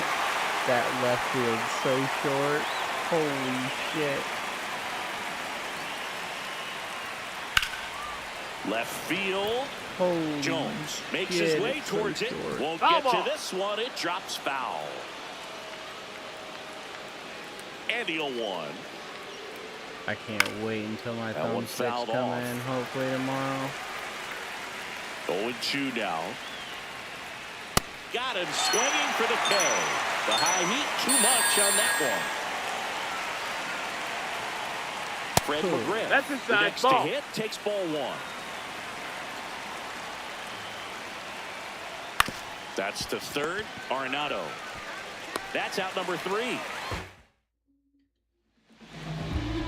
That left field so short. Holy shit. Left field. Holy Jones makes shit, his way it's so towards it. short. Won't Foul get ball. to this one. It drops foul. And he'll one. I can't wait until my That one thumbsticks fouled come off. in, hopefully tomorrow. 0-2 now. Got him swinging for the K. The high heat, too much on that Fred McGriff. That's The inside. next Ball. to hit takes ball 1. That's to third. Arenado. That's out number 3.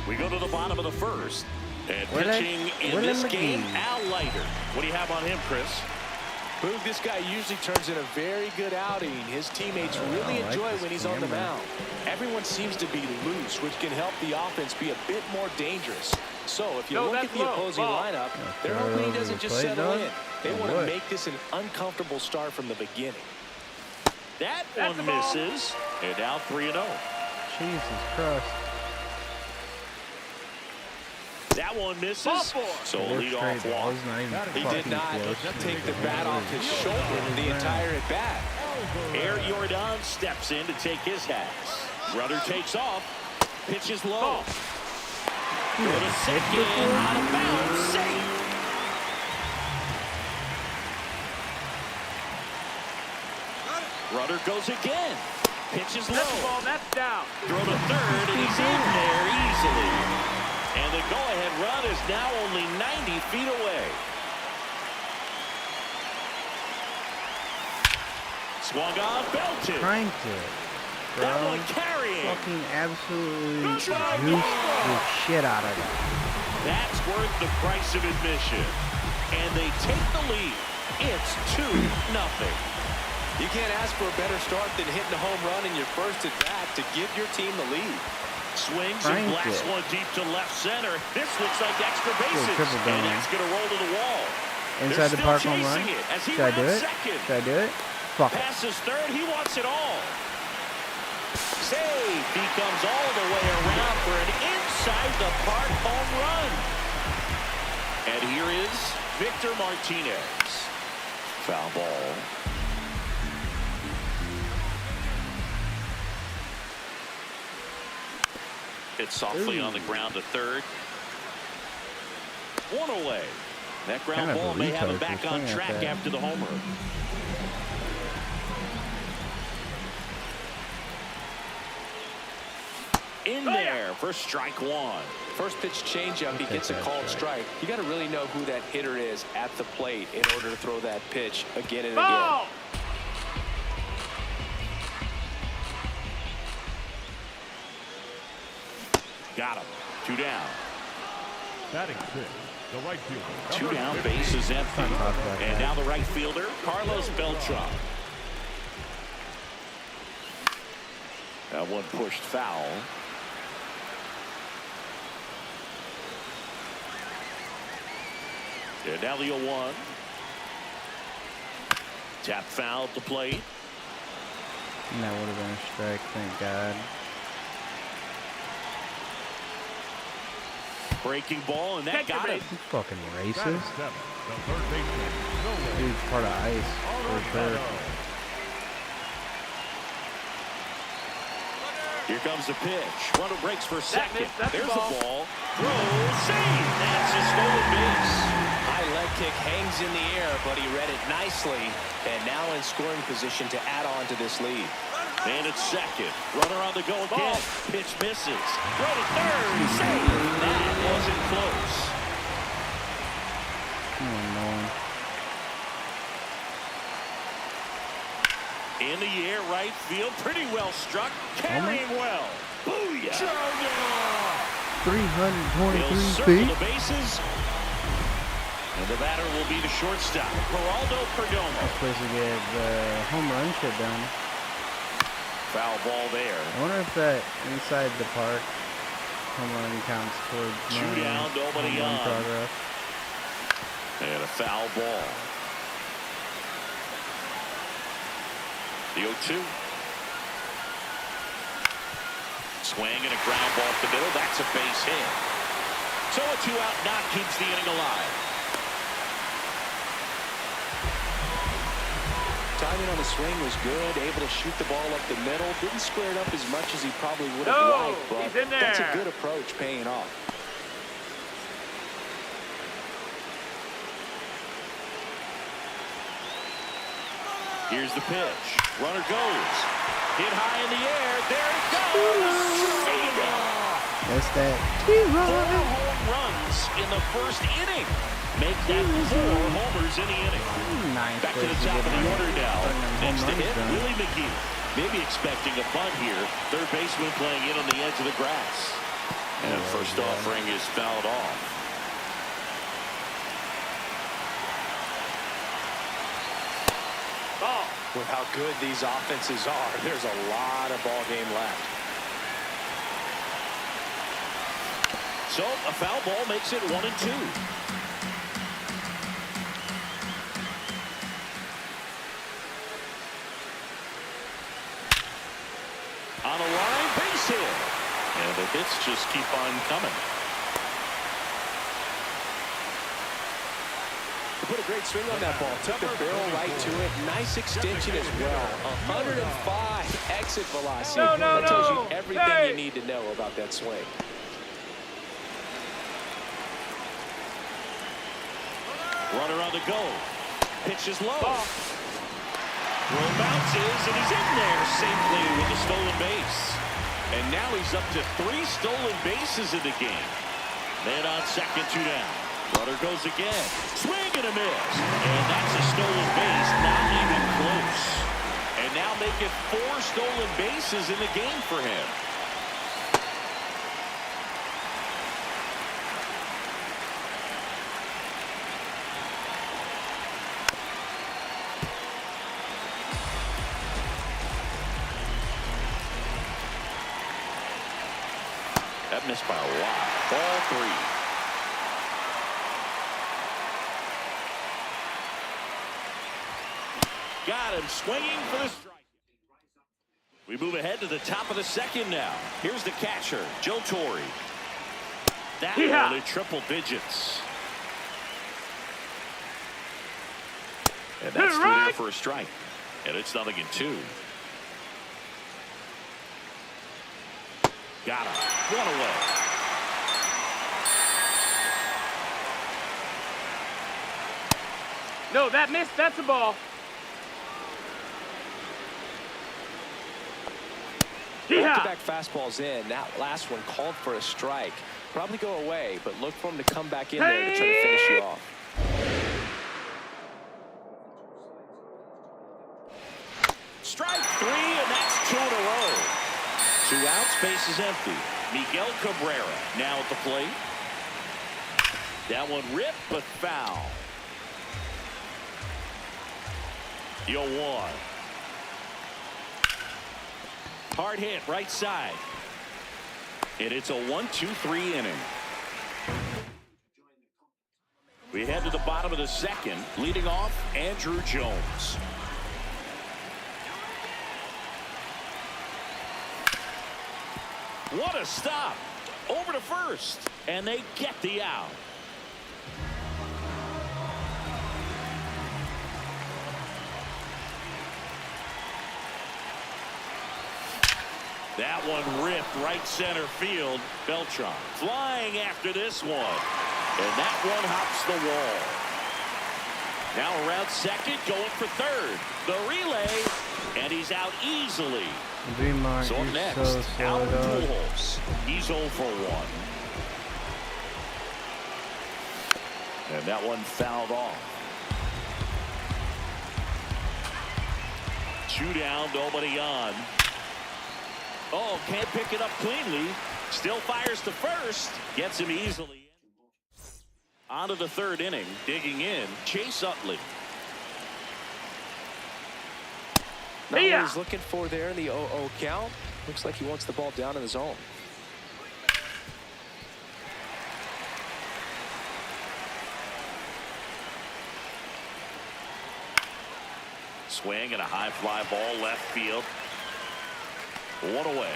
We go to the bottom of the first. And pitching in this game, Al Leiter. What do you have on him, Chris? Boog, this guy usually turns in a very good outing. His teammates really enjoy when he's on the mound. Everyone seems to be loose, which can help the offense be a bit more dangerous. So if you look at the opposing lineup, they're hoping he doesn't just settle in. They want to make this an uncomfortable start from the beginning. That one misses. And now 3-0. Jesus Christ. That one misses. So a leadoff walk. He did not take the bat off his shoulder the entire at bat. Air Jordan steps in to take his hats. Runner takes off. Pitches low. Go to second. Out of bounds. Safe. Runner goes again. Pitches low. That's the ball. That's down. Throw to third, and he's in there easily. And the go-ahead run is now only 90 feet away. Swung on, belted. Cranked it, bro. That one carrying. Fucking absolutely juiced the shit out of it. That's worth the price of admission. And they take the lead. It's 2-0. You can't ask for a better start than hitting a home run in your first at bat to give your team the lead. Swings and blasts one deep to left center. This looks like extra bases. And it's going to roll to the wall. Inside the park home run. Should I do it? Should I do it? Fuck it. Passes third. He wants it all. Save. He comes all the way around for an inside the park home run. And here is Victor Martinez. Foul ball. Hit softly on the ground to third. One away. That ground ball may have him back on track after the homer. In there for strike 1. First pitch changeup, he gets a called strike. You got to really know who that hitter is at the plate in order to throw that pitch again and again. Got him. 2 down. Batting fifth, the right fielder. 2 down, base is empty. And now the right fielder, Carlos Beltran. That one pushed foul. And now the 0-1. Tap foul at the plate. And that would have been a strike, thank God. Breaking ball, and that got him. You fucking racist. Dude's part of ice, for sure. Here comes the pitch. Runner breaks for second. There's the ball. Throw, save. That's a stolen base. High leg kick hangs in the air, but he read it nicely. And now in scoring position to add on to this lead. And it's second. Runner on the go again. Pitch misses. Throw to third. Save. That wasn't close. Oh, no. In the air, right field. Pretty well struck. Carrying well. Booyah. 323 He'll circle feet. the bases. And the batter will be the shortstop, Geraldo Perdomo. Supposed to get the home run shit done. Foul ball there. I wonder if that inside the park home run counts towards 2 down, nobody home run on. progress. And a foul ball. The 0-2. Swing and a ground ball up the middle. That's a base hit. So a 2-out knock keeps the inning alive. Timing on the swing was good, able to shoot the ball up the middle. Didn't square it up as much as he probably would have liked, but he's in there. that's a good approach, paying off. Here's the pitch. Runner goes. Hit high in the air. There it goes. What's that? 4 home runs in the first inning. Make that 4 homers in the inning. Nice. Back to the top of the order now. Next to hit, Willie McGee. Maybe expecting a bunt here. Third baseman playing in on the edge of the grass. And first offering is fouled off. Oh, with how good these offenses are, there's a lot of ball game left. So a foul ball makes it 1-2. On a line, base hit. And the hits just keep on coming. He put a great swing on that ball. Took the barrel right to it. Nice extension as well. 105 exit velocity. That tells you everything you need to know about that swing. Runner on the go. Pitch is low. Throw bounces, and he's in there safely with a stolen base. And now he's up to 3 stolen bases in the game. Man on second, 2 down. Runner goes again. Swing and a miss. And that's a stolen base, not even close. And now make it 4 stolen bases in the game for him. That missed by a lot. Ball 3. Got him swinging for the strike. We move ahead to the top of the second now. Here's the catcher, Joe Torre. That one in triple digits. And that's through there for a strike. And it's 0-2. Got him. Run away. No, that missed. That's a ball. Back-to-back fastballs in. That last one called for a strike. Probably go away, but look for him to come back in there to try to finish you off. Strike 3, and that's 2 in a row. 2 outs, base is empty. Miguel Cabrera now at the plate. That one ripped, but foul. 0-1. Hard hit, right side. And it's a 1-2-3 inning. We head to the bottom of the second. Leading off, Andrew Jones. What a stop. Over to first. And they get the out. That one ripped right center field. Beltran flying after this one. And that one hops the wall. Now around second, going for third. The relay, and he's out easily. So up next, Alan Pujols. He's 0 for 1. And that one fouled off. 2 down, nobody on. Oh, can't pick it up cleanly. Still fires to first. Gets him easily. On to the third inning. Digging in, Chase Utley. Not what he's looking for there in the 0-0 count. Looks like he wants the ball down in the zone. Swing and a high fly ball left field. 1 away.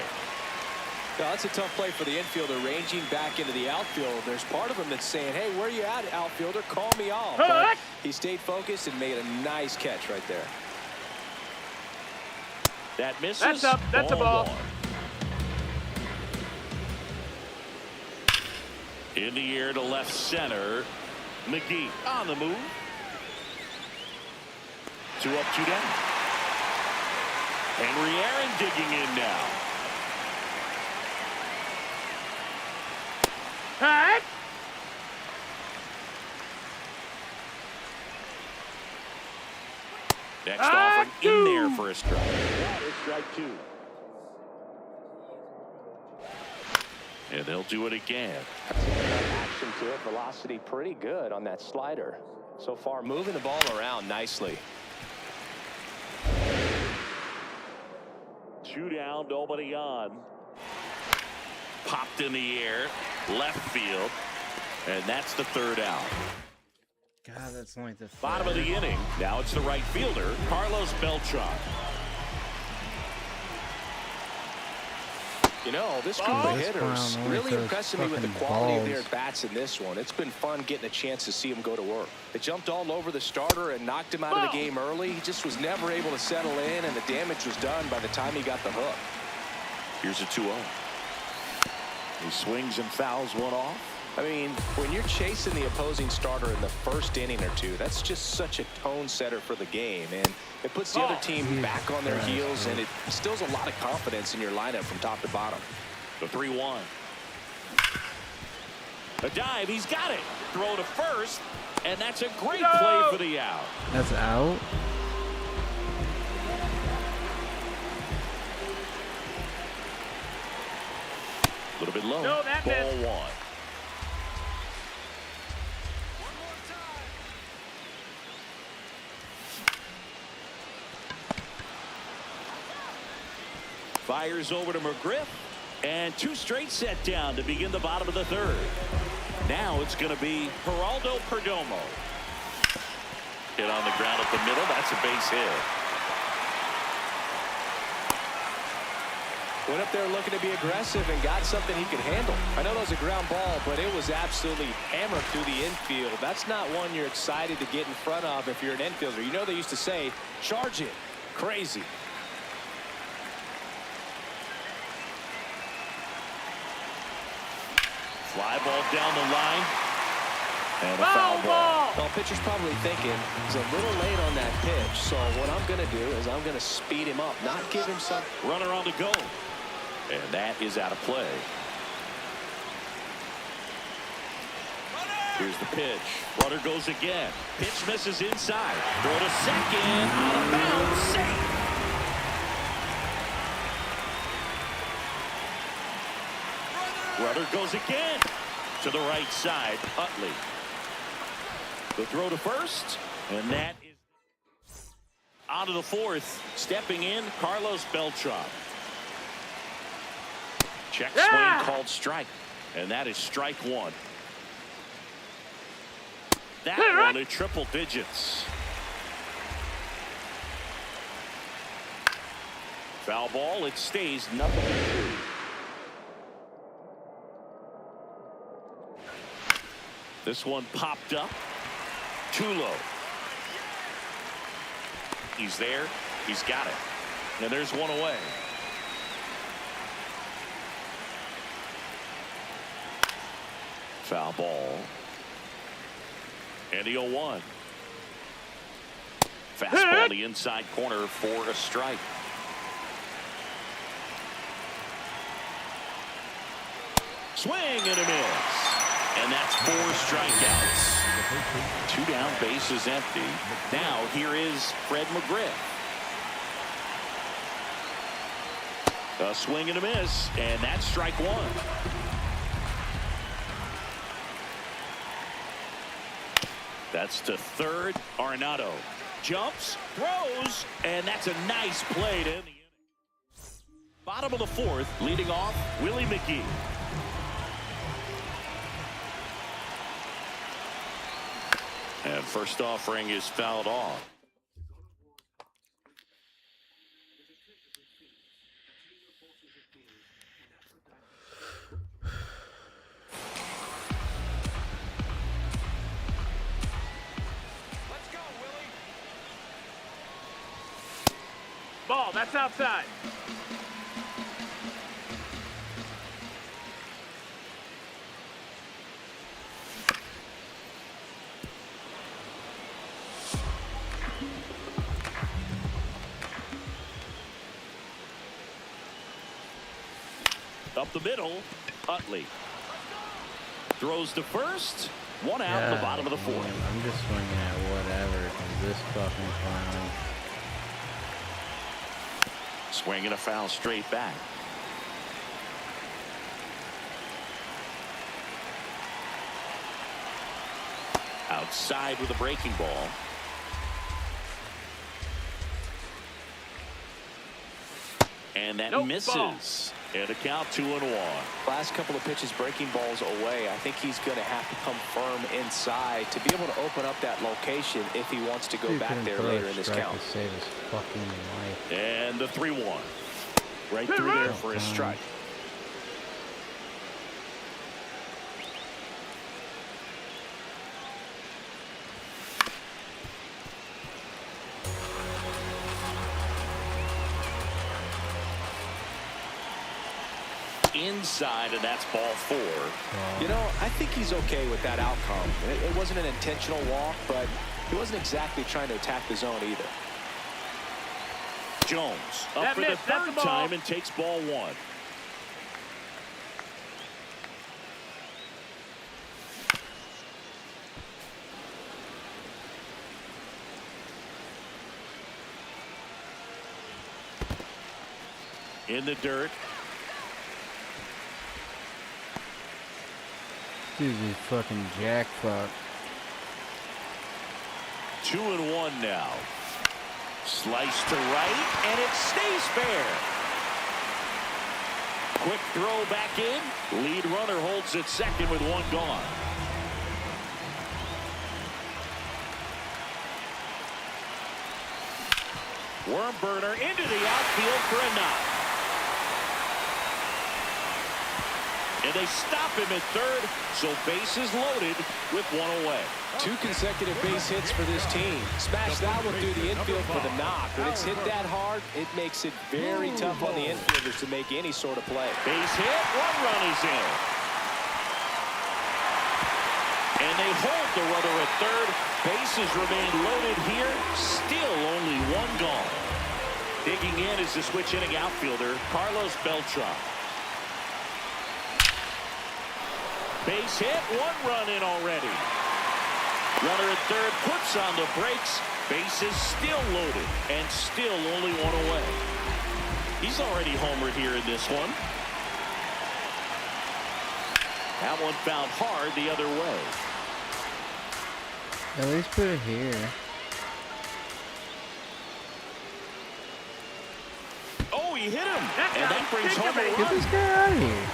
Yeah, that's a tough play for the infielder, ranging back into the outfield. There's part of him that's saying, hey, where you at, outfielder? Call me off. But he stayed focused and made a nice catch right there. That misses. That's up. That's a ball. 1. In the air to left center. McGee on the move. 2 up, 2 down. Henry Aaron digging in now. Hey! Next offering in there for a strike. That is strike 2. And they'll do it again. Action to it, velocity pretty good on that slider. So far, moving the ball around nicely. 2 down, nobody on. Popped in the air, left field, and that's the 3rd out. God, that's only the Bottom of the inning. Now it's the right fielder, Carlos Beltran. You know, this group of hitters really impressing me with the quality of their bats in this one. It's been fun getting a chance to see them go to work. They jumped all over the starter and knocked him out of the game early. He just was never able to settle in, and the damage was done by the time he got the hook. Here's a 2-0. He swings and fouls one off. I mean, when you're chasing the opposing starter in the first inning or two, that's just such a tone setter for the game, and it puts the other team back on their heels, and it instills a lot of confidence in your lineup from top to bottom. The 3-1. A dive, he's got it. Throw to first, and that's a great play for the out. That's out. A little bit low. No, that Ball missed. 1. Fires over to McGriff, and 2 straight set down to begin the bottom of the 3rd. Now it's going to be Geraldo Perdomo. Hit on the ground at the middle. That's a base hit. Went up there looking to be aggressive and got something he could handle. I know that was a ground ball, but it was absolutely hammered through the infield. That's not one you're excited to get in front of if you're an infielder. You know they used to say, charge it. Crazy. Fly ball down the line. And a foul ball. Well, pitcher's probably thinking he's a little late on that pitch. So what I'm going to do is I'm going to speed him up, not give him some. Runner on the go. And that is out of play. Here's the pitch. Runner goes again. Pitch misses inside. Throw to second. Out of bounds. Safe. Runner goes again. To the right side. Utley. The throw to first. And that is out of the 4th. Stepping in, Carlos Beltran. Check swing called strike. And that is strike 1. That one at triple digits. Foul ball. It stays 0-2. This one popped up. Too low. He's there. He's got it. And there's one away. Foul ball. And the 0-1. Fastball in the inside corner for a strike. Swing and a miss. And that's 4 strikeouts. 2 down, base is empty. Now here is Fred McGriff. A swing and a miss, and that's strike 1. That's to third. Arenado jumps, throws, and that's a nice play to end the inning. Bottom of the 4th, leading off, Willie McGee. And first offering is fouled off. Ball, that's outside. Up the middle, Utley. throws to first. One out in the bottom of the fourth. I'm just swinging at whatever from this fucking clown. Swinging a foul straight back. Outside with a breaking ball. And that misses. And a count 2-1. Last couple of pitches breaking balls away. I think he's going to have to come firm inside to be able to open up that location if he wants to go Dude back there later in this count. To save his fucking life. And the 3-1. Right through there for a strike. Inside, and that's ball 4. You know, I think he's okay with that outcome. It wasn't an intentional walk, but he wasn't exactly trying to attack the zone either. Jones up for the third time and takes ball 1. In the dirt. Dude, this fucking jack fuck. 2-1 now. Slice to right, and it stays fair. Quick throw back in. Lead runner holds at second with 1 gone. Worm burner into the outfield for a knock. And they stop him at third, so bases loaded with 1 away. 2 consecutive base hits for this team. Smash that one through the infield for the knock. When it's hit that hard, it makes it very tough on the infielders to make any sort of play. Base hit, 1 run is in. And they hold the runner at third. Bases remain loaded here. Still only 1 gone. Digging in is the switch inning outfielder, Carlos Beltran. Base hit, 1 run in already. Runner at third puts on the brakes. Bases still loaded and still only 1 away. He's already homered here in this one. That one found hard the other way. At least put it here. Oh, he hit him. And that brings home a Get run. this guy out of here.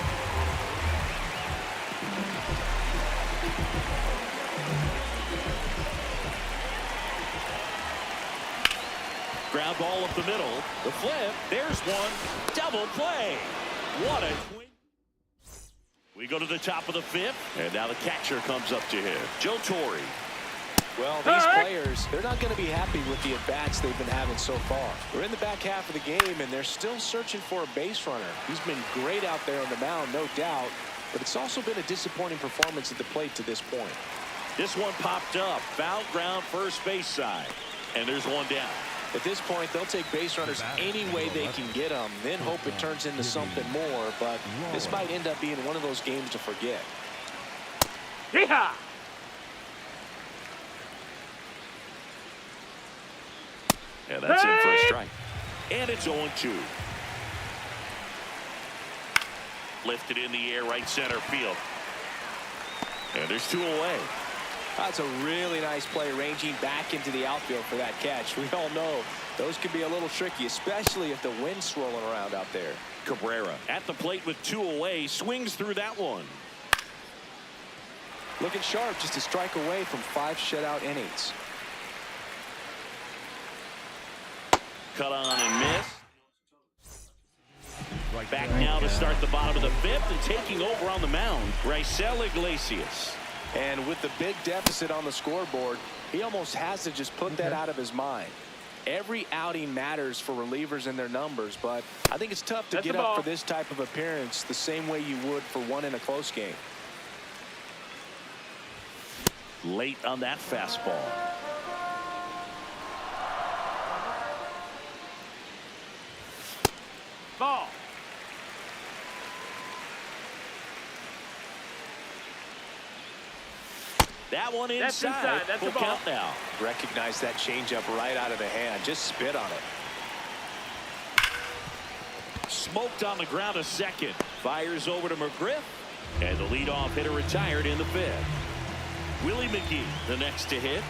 Ground ball up the middle. The flip. There's one. Double play. What a twin. We go to the top of the 5th. And now the catcher comes up to him. Joe Torre. Well, these players, they're not going to be happy with the at-bats they've been having so far. We're in the back half of the game, and they're still searching for a base runner. He's been great out there on the mound, no doubt, but it's also been a disappointing performance at the plate to this point. This one popped up. Foul ground first base side. And there's 1 down. At this point, they'll take base runners any way they can get them, then hope it turns into something more, but this might end up being one of those games to forget. Yeehaw! And that's in for a strike. And it's 0-2. Lifted in the air, right center field. And there's 2 away. That's a really nice play, ranging back into the outfield for that catch. We all know those can be a little tricky, especially if the wind's swirling around out there. Cabrera at the plate with 2 away, swings through that one. Looking sharp, just a strike away from 5 shutout innings. Cut on and miss. Back now to start the bottom of the 5th and taking over on the mound, Raisel Iglesias. And with the big deficit on the scoreboard, he almost has to just put that out of his mind. Every outing matters for relievers and their numbers, but I think it's tough to get up for this type of appearance the same way you would for one in a close game. Late on that fastball. Ball. That one That's inside. inside. That's Full a ball. count now. Recognize that changeup right out of the hand. Just spit on it. Smoked on the ground a second. Fires over to McGriff. And the leadoff hitter retired in the fifth. Willie McGee, the next to hit.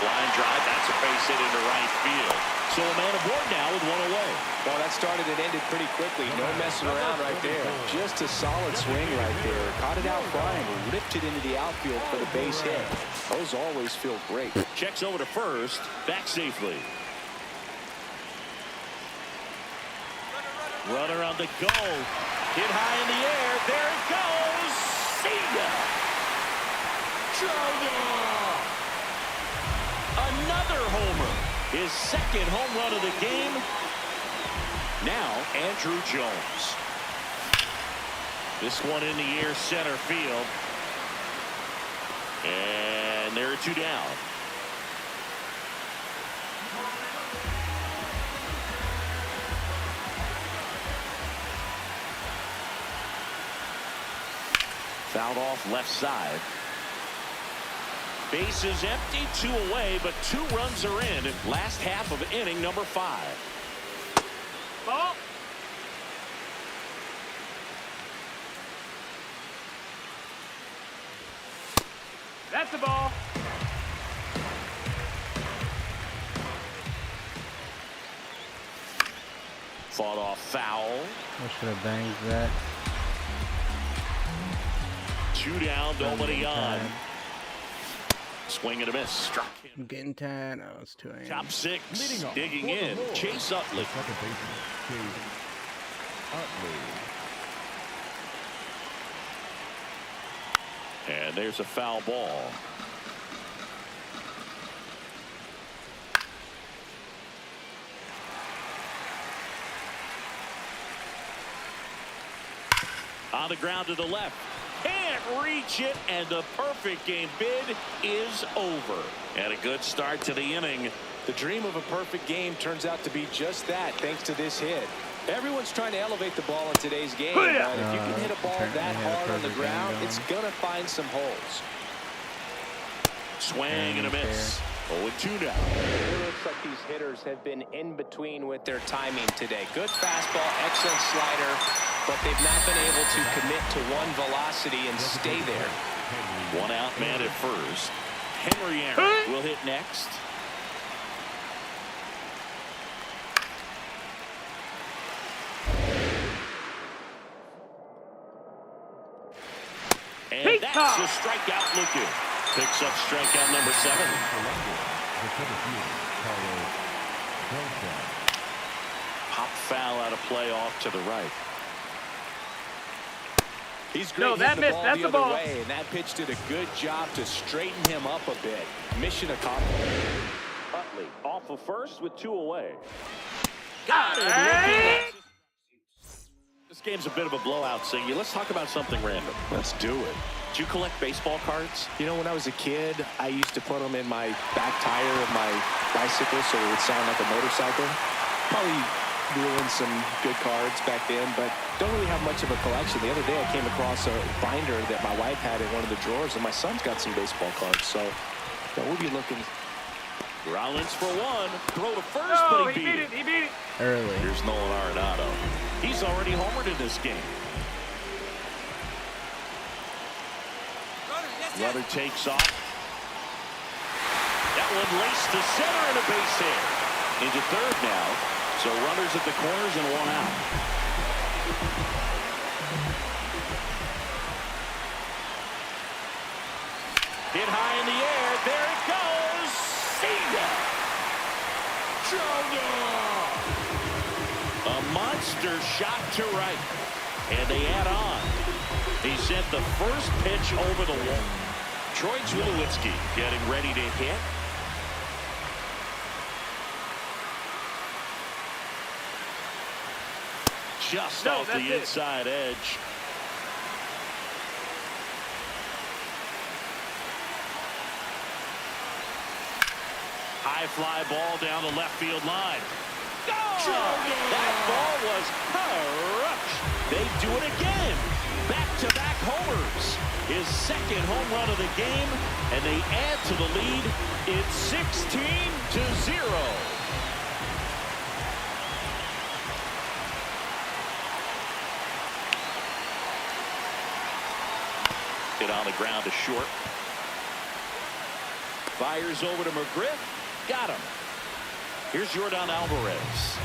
Line drive. That's a base hit into right field. So a man aboard now with one away. Well, that started and ended pretty quickly. No messing around right there. Just a solid swing right there. Caught it out flying and ripped it into the outfield for the base hit. Those always feel great. Checks over to first. Back safely. Runner on the go. Hit high in the air. There it goes. See ya. Another homer. His second home run of the game. Now Andrew Jones. This one in the air, center field. And there are two down. Fouled off left side. Base is empty, 2 away, but 2 runs are in. Last half of inning number 5. Ball. That's the ball. Fought off foul. I should have banged that. 2 down, nobody on. Swing and a miss. Struck him. I'm getting tired. Oh, it's 2 a.m. Top 6. Leading off Digging for the in. Lord. Chase Utley. Second baseman, Chase Utley. And there's a foul ball. On the ground to the left. Can't reach it, and the perfect game bid is over. And a good start to the inning. The dream of a perfect game turns out to be just that, thanks to this hit. Everyone's trying to elevate the ball in today's game, but if you can hit a ball that hard on the ground, it's going to find some holes. Swing and a miss. 0-2 now. It looks like these hitters have been in between with their timing today. Good fastball, excellent slider, but they've not been able to commit to one velocity and stay there. 1 out, man at first. Henry Aaron will hit next. And that's a strikeout looking. Picks up strikeout number 7. Pop foul out of play off to the right. He's great. No, that hitting the missed. ball That's the the other ball. way, and that pitch did a good job to straighten him up a bit. Mission accomplished. Utley off of first with 2 away. Got it. This game's a bit of a blowout, Singy. Let's talk about something random. Let's do it. Do you collect baseball cards? You know, when I was a kid, I used to put them in my back tire of my bicycle so it would sound like a motorcycle. Probably ruined some good cards back then, but don't really have much of a collection. The other day I came across a binder that my wife had in one of the drawers, and my son's got some baseball cards, so we'll be looking. Rollins for 1. Throw to first, No, but he beat it. He beat it. Early. Here's Nolan Arenado. He's already homered in this game. Runner takes off. That one laced to center and a base hit. Into third now. So runners at the corners and 1 out. Hit high in the air. There it goes. See ya. A monster shot to right. And they add on. He sent the first pitch over the wall. Troy Tulowitzki getting ready to hit. Just off the inside edge. High fly ball down the left field line. That ball was crushed. They do it again. Back-to-back homers, his second home run of the game, and they add to the lead. It's 16-0. Hit on the ground to short. Fires over to McGriff. Got him. Here's Jordan Alvarez.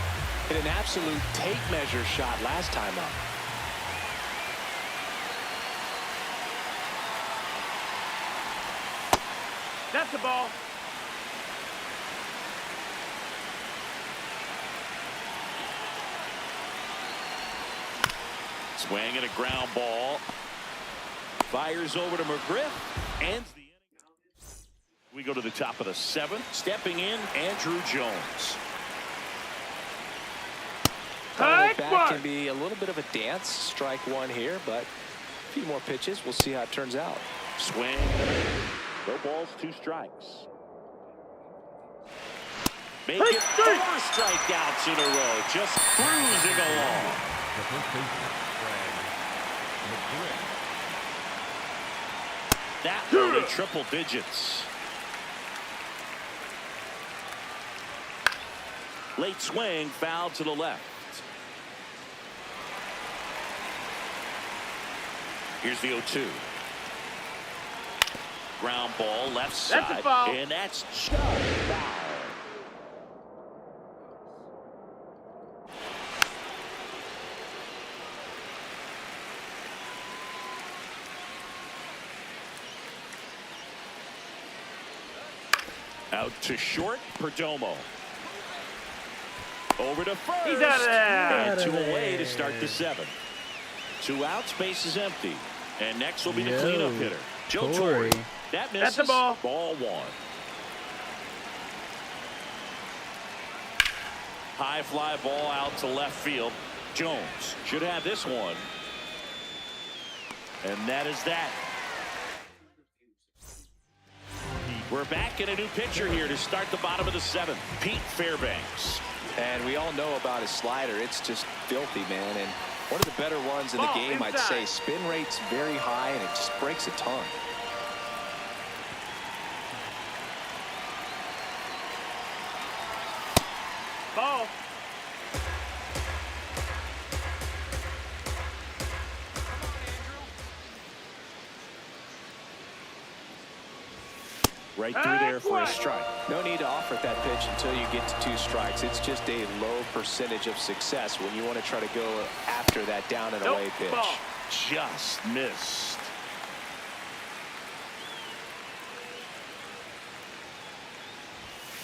Hit an absolute tape measure shot last time up. That's the ball. Swing and a ground ball. Fires over to McGriff. Ends the inning. We go to the top of the 7th. Stepping in, Andrew Jones. Coming back can be a little bit of a dance. Strike one here, but a few more pitches. We'll see how it turns out. Swing. No balls, 2 strikes. Make it 4 strikeouts in a row. Just cruising along. The first baseman, McGriff. That one in triple digits. Late swing, foul to the left. Here's the 0-2. Ground ball, left side. That's a foul. And that's just foul. Out to short, Perdomo. Over to first. He's out of there. And 2 away to start the 7th. 2 outs, base is empty. And next will be the cleanup hitter, Joe Torre. That misses. That's the ball. Ball 1. High fly ball out to left field. Jones should have this one. And that is that. We're back in a new pitcher here to start the bottom of the 7th. Pete Fairbanks. And we all know about his slider. It's just filthy, man. And one of the better ones in the game, I'd say. Spin rate's very high, and it just breaks a ton. Ball. Right through there for a strike. No need to offer at that pitch until you get to 2 strikes. It's just a low percentage of success when you want to try to go after that down and away pitch. Ball. Just missed.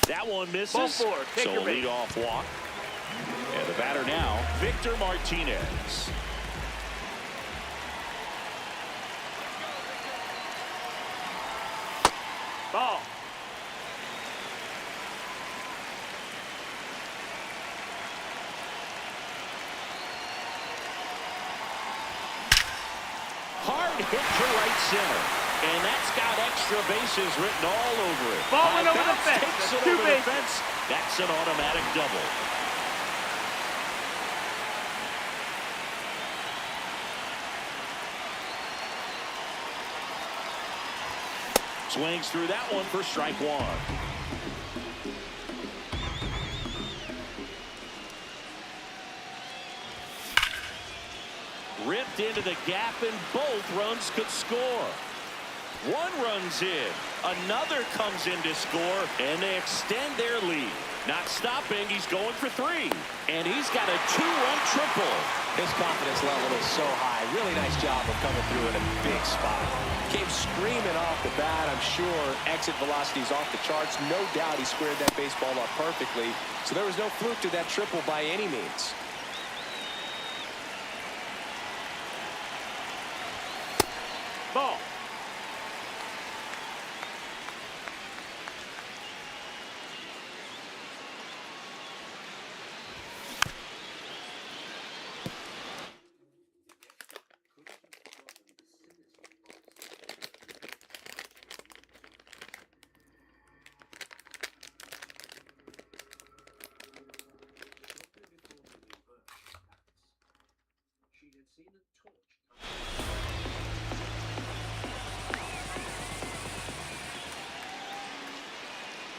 That one misses. Ball 4. Take So your lead base. off walk. And the batter now, Victor Martinez. Ball. Hard hit to right center. And that's got extra bases written all over it. Ball went over the Bounce fence. takes That's it 2 over the bases. fence. That's an automatic double. Swings through that one for strike 1. Ripped into the gap, and both runs could score. 1 run's in. Another comes in to score, and they extend their lead. Not stopping, he's going for 3. And he's got a 2-run triple. His confidence level is so high. Really nice job of coming through in a big spot. Came screaming off the bat. I'm sure exit velocity's off the charts. No doubt he squared that baseball up perfectly. So there was no fluke to that triple by any means. Ball.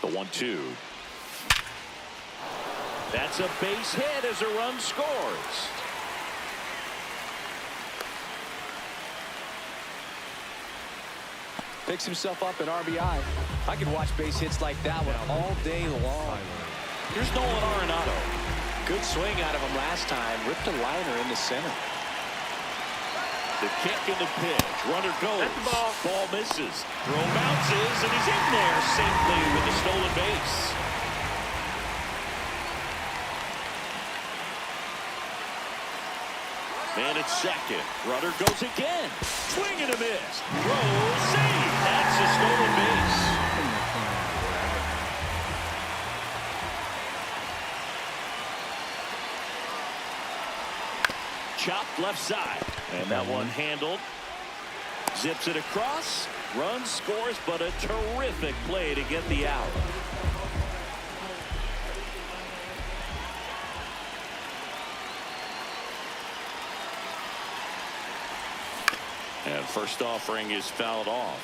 The 1-2. That's a base hit as a run scores. Picks himself up an RBI. I could watch base hits like that one all day long. Here's Nolan Arenado. Good swing out of him last time. Ripped a liner into center. The kick and the pitch. Runner goes. Ball misses. Throw bounces, and he's in there safely with the stolen base. And it's second. Runner goes again. Swing and a miss. Throw, save. That's a stolen base. Chopped left side. And that one handled. Zips it across. Runs, scores, but a terrific play to get the out. And first offering is fouled off.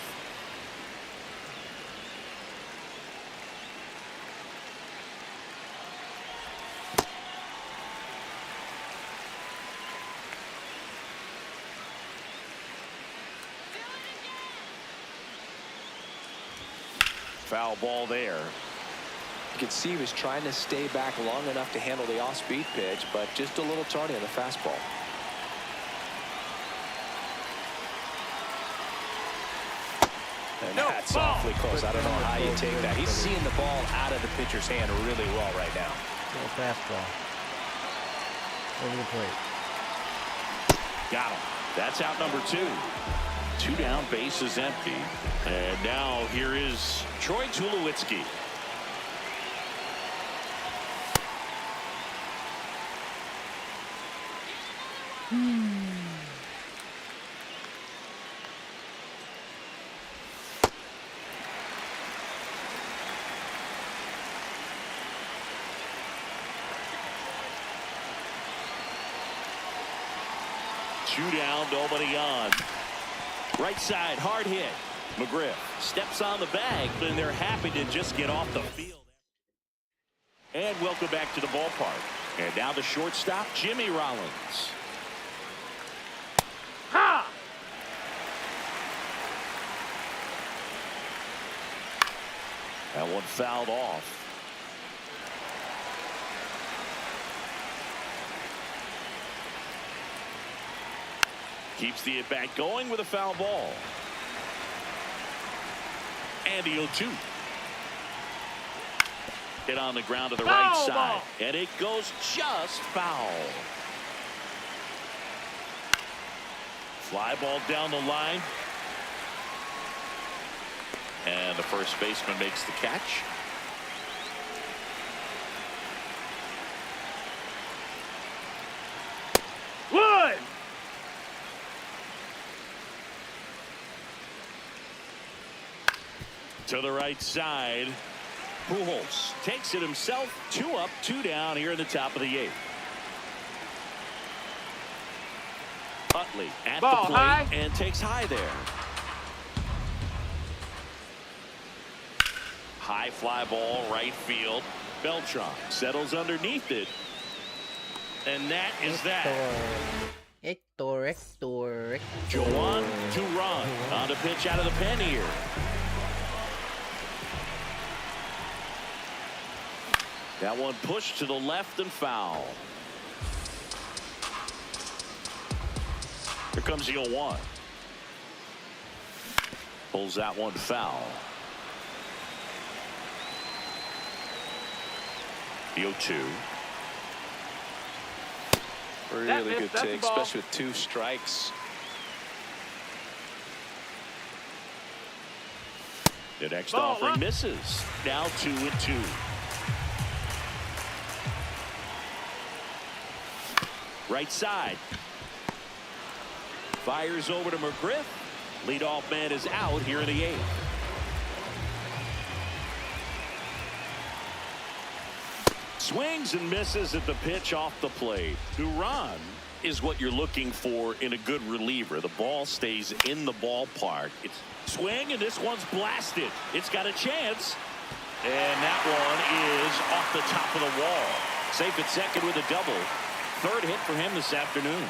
Foul ball there. You could see he was trying to stay back long enough to handle the off-speed pitch, but just a little tardy on the fastball. And that's awfully close. I don't know how you take that. He's seeing the ball out of the pitcher's hand really well right now. Little fastball. Over the plate. Got him. That's out number 2. 2 down, base is empty. And now here is Troy Tulowitzki. Two down, nobody on. Right side, hard hit. McGriff steps on the bag, and they're happy to just get off the field. And welcome back to the ballpark. And now the shortstop, Jimmy Rollins. Ha! That one fouled off. Keeps the at-bat going with a foul ball. And the 0-2. Hit on the ground to the right side. And it goes just foul. Fly ball down the line. And the first baseman makes the catch. Wood! To the right side. Pujols takes it himself. 2 up, 2 down here in the top of the 8th. Utley at the plate high. And takes high there. High fly ball, right field. Beltran settles underneath it. And that is that. Hector. Juan to run on the pitch out of the pen here. That one pushed to the left and foul. Here comes the 0-1. Pulls that one foul. The 0-2. Really good take, especially with 2 strikes. The next offering misses. Now 2-2. Right side. Fires over to McGriff. Leadoff man is out here in the 8th. Swings and misses at the pitch off the plate. Duran is what you're looking for in a good reliever. The ball stays in the ballpark. It's swing, and this one's blasted. It's got a chance. And that one is off the top of the wall. Safe at second with a double. Third hit for him this afternoon.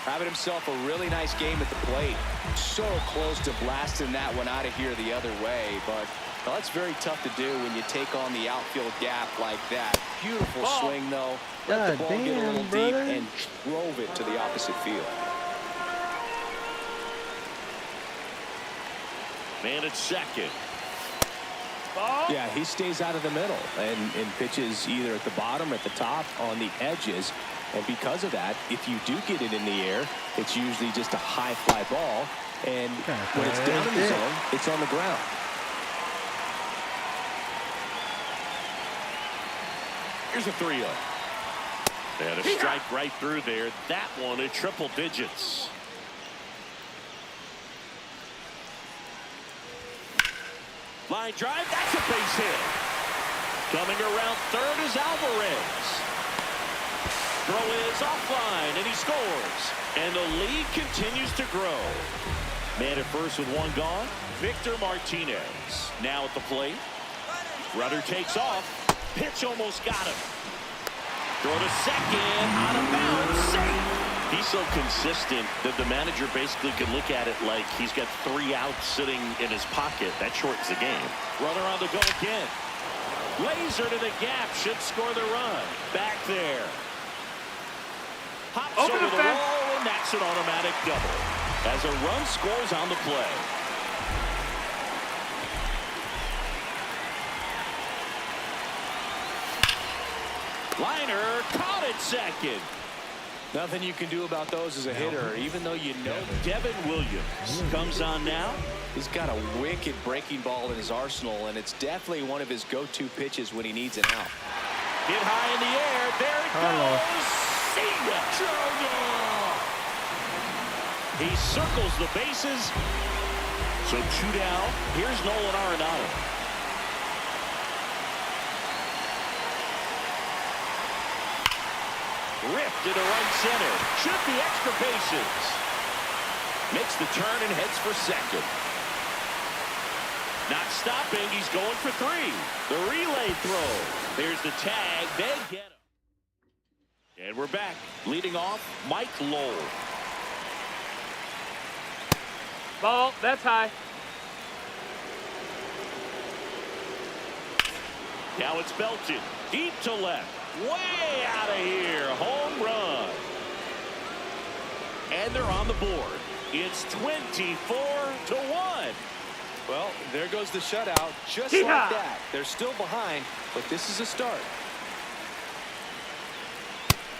Having himself a really nice game at the plate. So close to blasting that one out of here the other way, but well, that's very tough to do when you take on the outfield gap like that. Beautiful swing, though. Let the ball get a little deep and drove it to the opposite field. Man at second. Yeah, he stays out of the middle and pitches either at the bottom or at the top on the edges. And because of that, if you do get it in the air, it's usually just a high fly ball. And when it's down in the zone, it's on the ground. Here's a 3-0. And a strike right through there. That one at triple digits. Line drive, that's a base hit. Coming around third is Alvarez. Throw is offline, and he scores. And the lead continues to grow. Man at first with one gone. Victor Martinez now at the plate. Rudder takes off. Pitch almost got him. Throw to second, out of bounds, safe. He's so consistent that the manager basically can look at it like he's got 3 outs sitting in his pocket. That shortens the game. Runner on the go again. Laser to the gap, should score the run. Back there. Hops over the wall, and that's an automatic double. As a run scores on the play. Liner caught it second. Nothing you can do about those as a hitter, even though you know. Devin Williams comes on now. He's got a wicked breaking ball in his arsenal, and it's definitely one of his go-to pitches when he needs an out. Hit high in the air. There it goes. See ya. He circles the bases. So 2 down. Here's Nolan Arenado. Ripped into right center. Should be extra bases. Makes the turn and heads for second. Not stopping. He's going for 3. The relay throw. There's the tag. They get him. And we're back. Leading off, Mike Lowell. Ball. That's high. Now it's belted. Deep to left. Way out of here. Home run. And they're on the board. It's 24-1. Well, there goes the shutout. Just like that. They're still behind, but this is a start.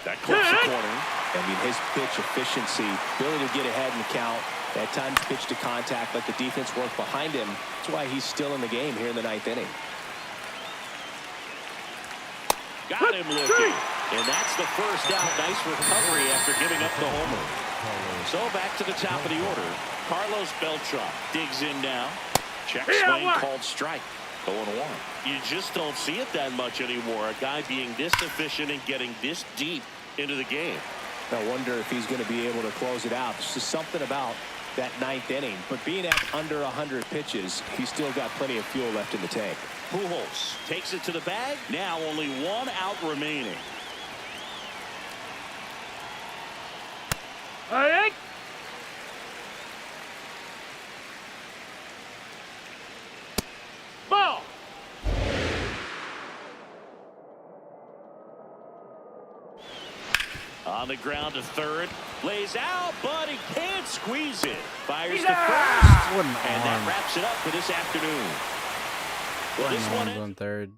That clips the corner. I mean, his pitch efficiency, ability to get ahead in the count, at times pitch to contact, let the defense work behind him. That's why he's still in the game here in the 9th inning. Got him looking. And that's the first out. Nice recovery after giving up the homer. So back to the top of the order. Carlos Beltran digs in now. Check swing called strike. 0-1. You just don't see it that much anymore. A guy being this efficient and getting this deep into the game. I wonder if he's going to be able to close it out. There's just something about that 9th inning. But being at under 100 pitches, he's still got plenty of fuel left in the tank. Pujols takes it to the bag. Now only 1 out remaining. Hey! Ball. On the ground to third. Lays out, but he can't squeeze it. Fires to first. And that wraps it up for this afternoon. Well, this one on third.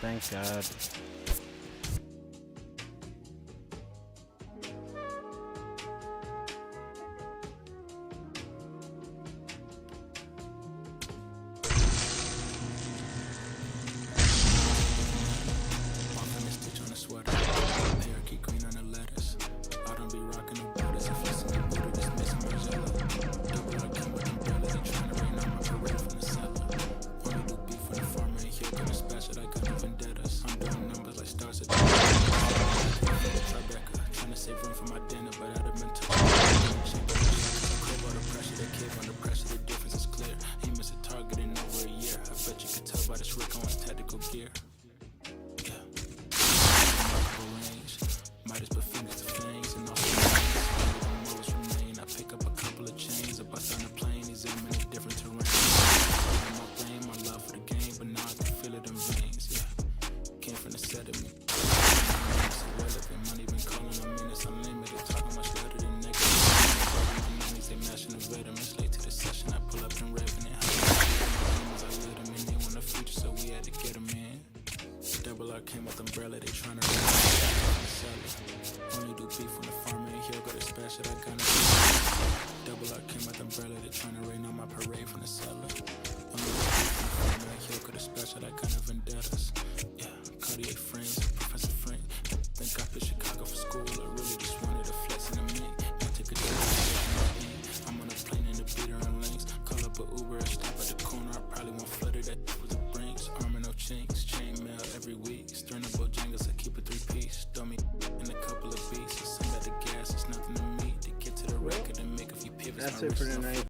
Thank God. I'm doing numbers the cellar. I'm the like yo, could've special that kind of vendettas. Yeah, Cartier frames, Professor Frank. Think I put Chicago for school. I really just wanted a flex in the mink. I took a day. I'm on a plane in the beater and links. Call up a Uber, stop at the corner. I probably won't flutter that with the brinks. Armor no chinks, chain mail every week. Stern of Bojangles, I keep a 3-piece. Throw me in a couple of pieces. Send out the gas, it's nothing to me. To get to the record and make a few pivots. That's it for tonight.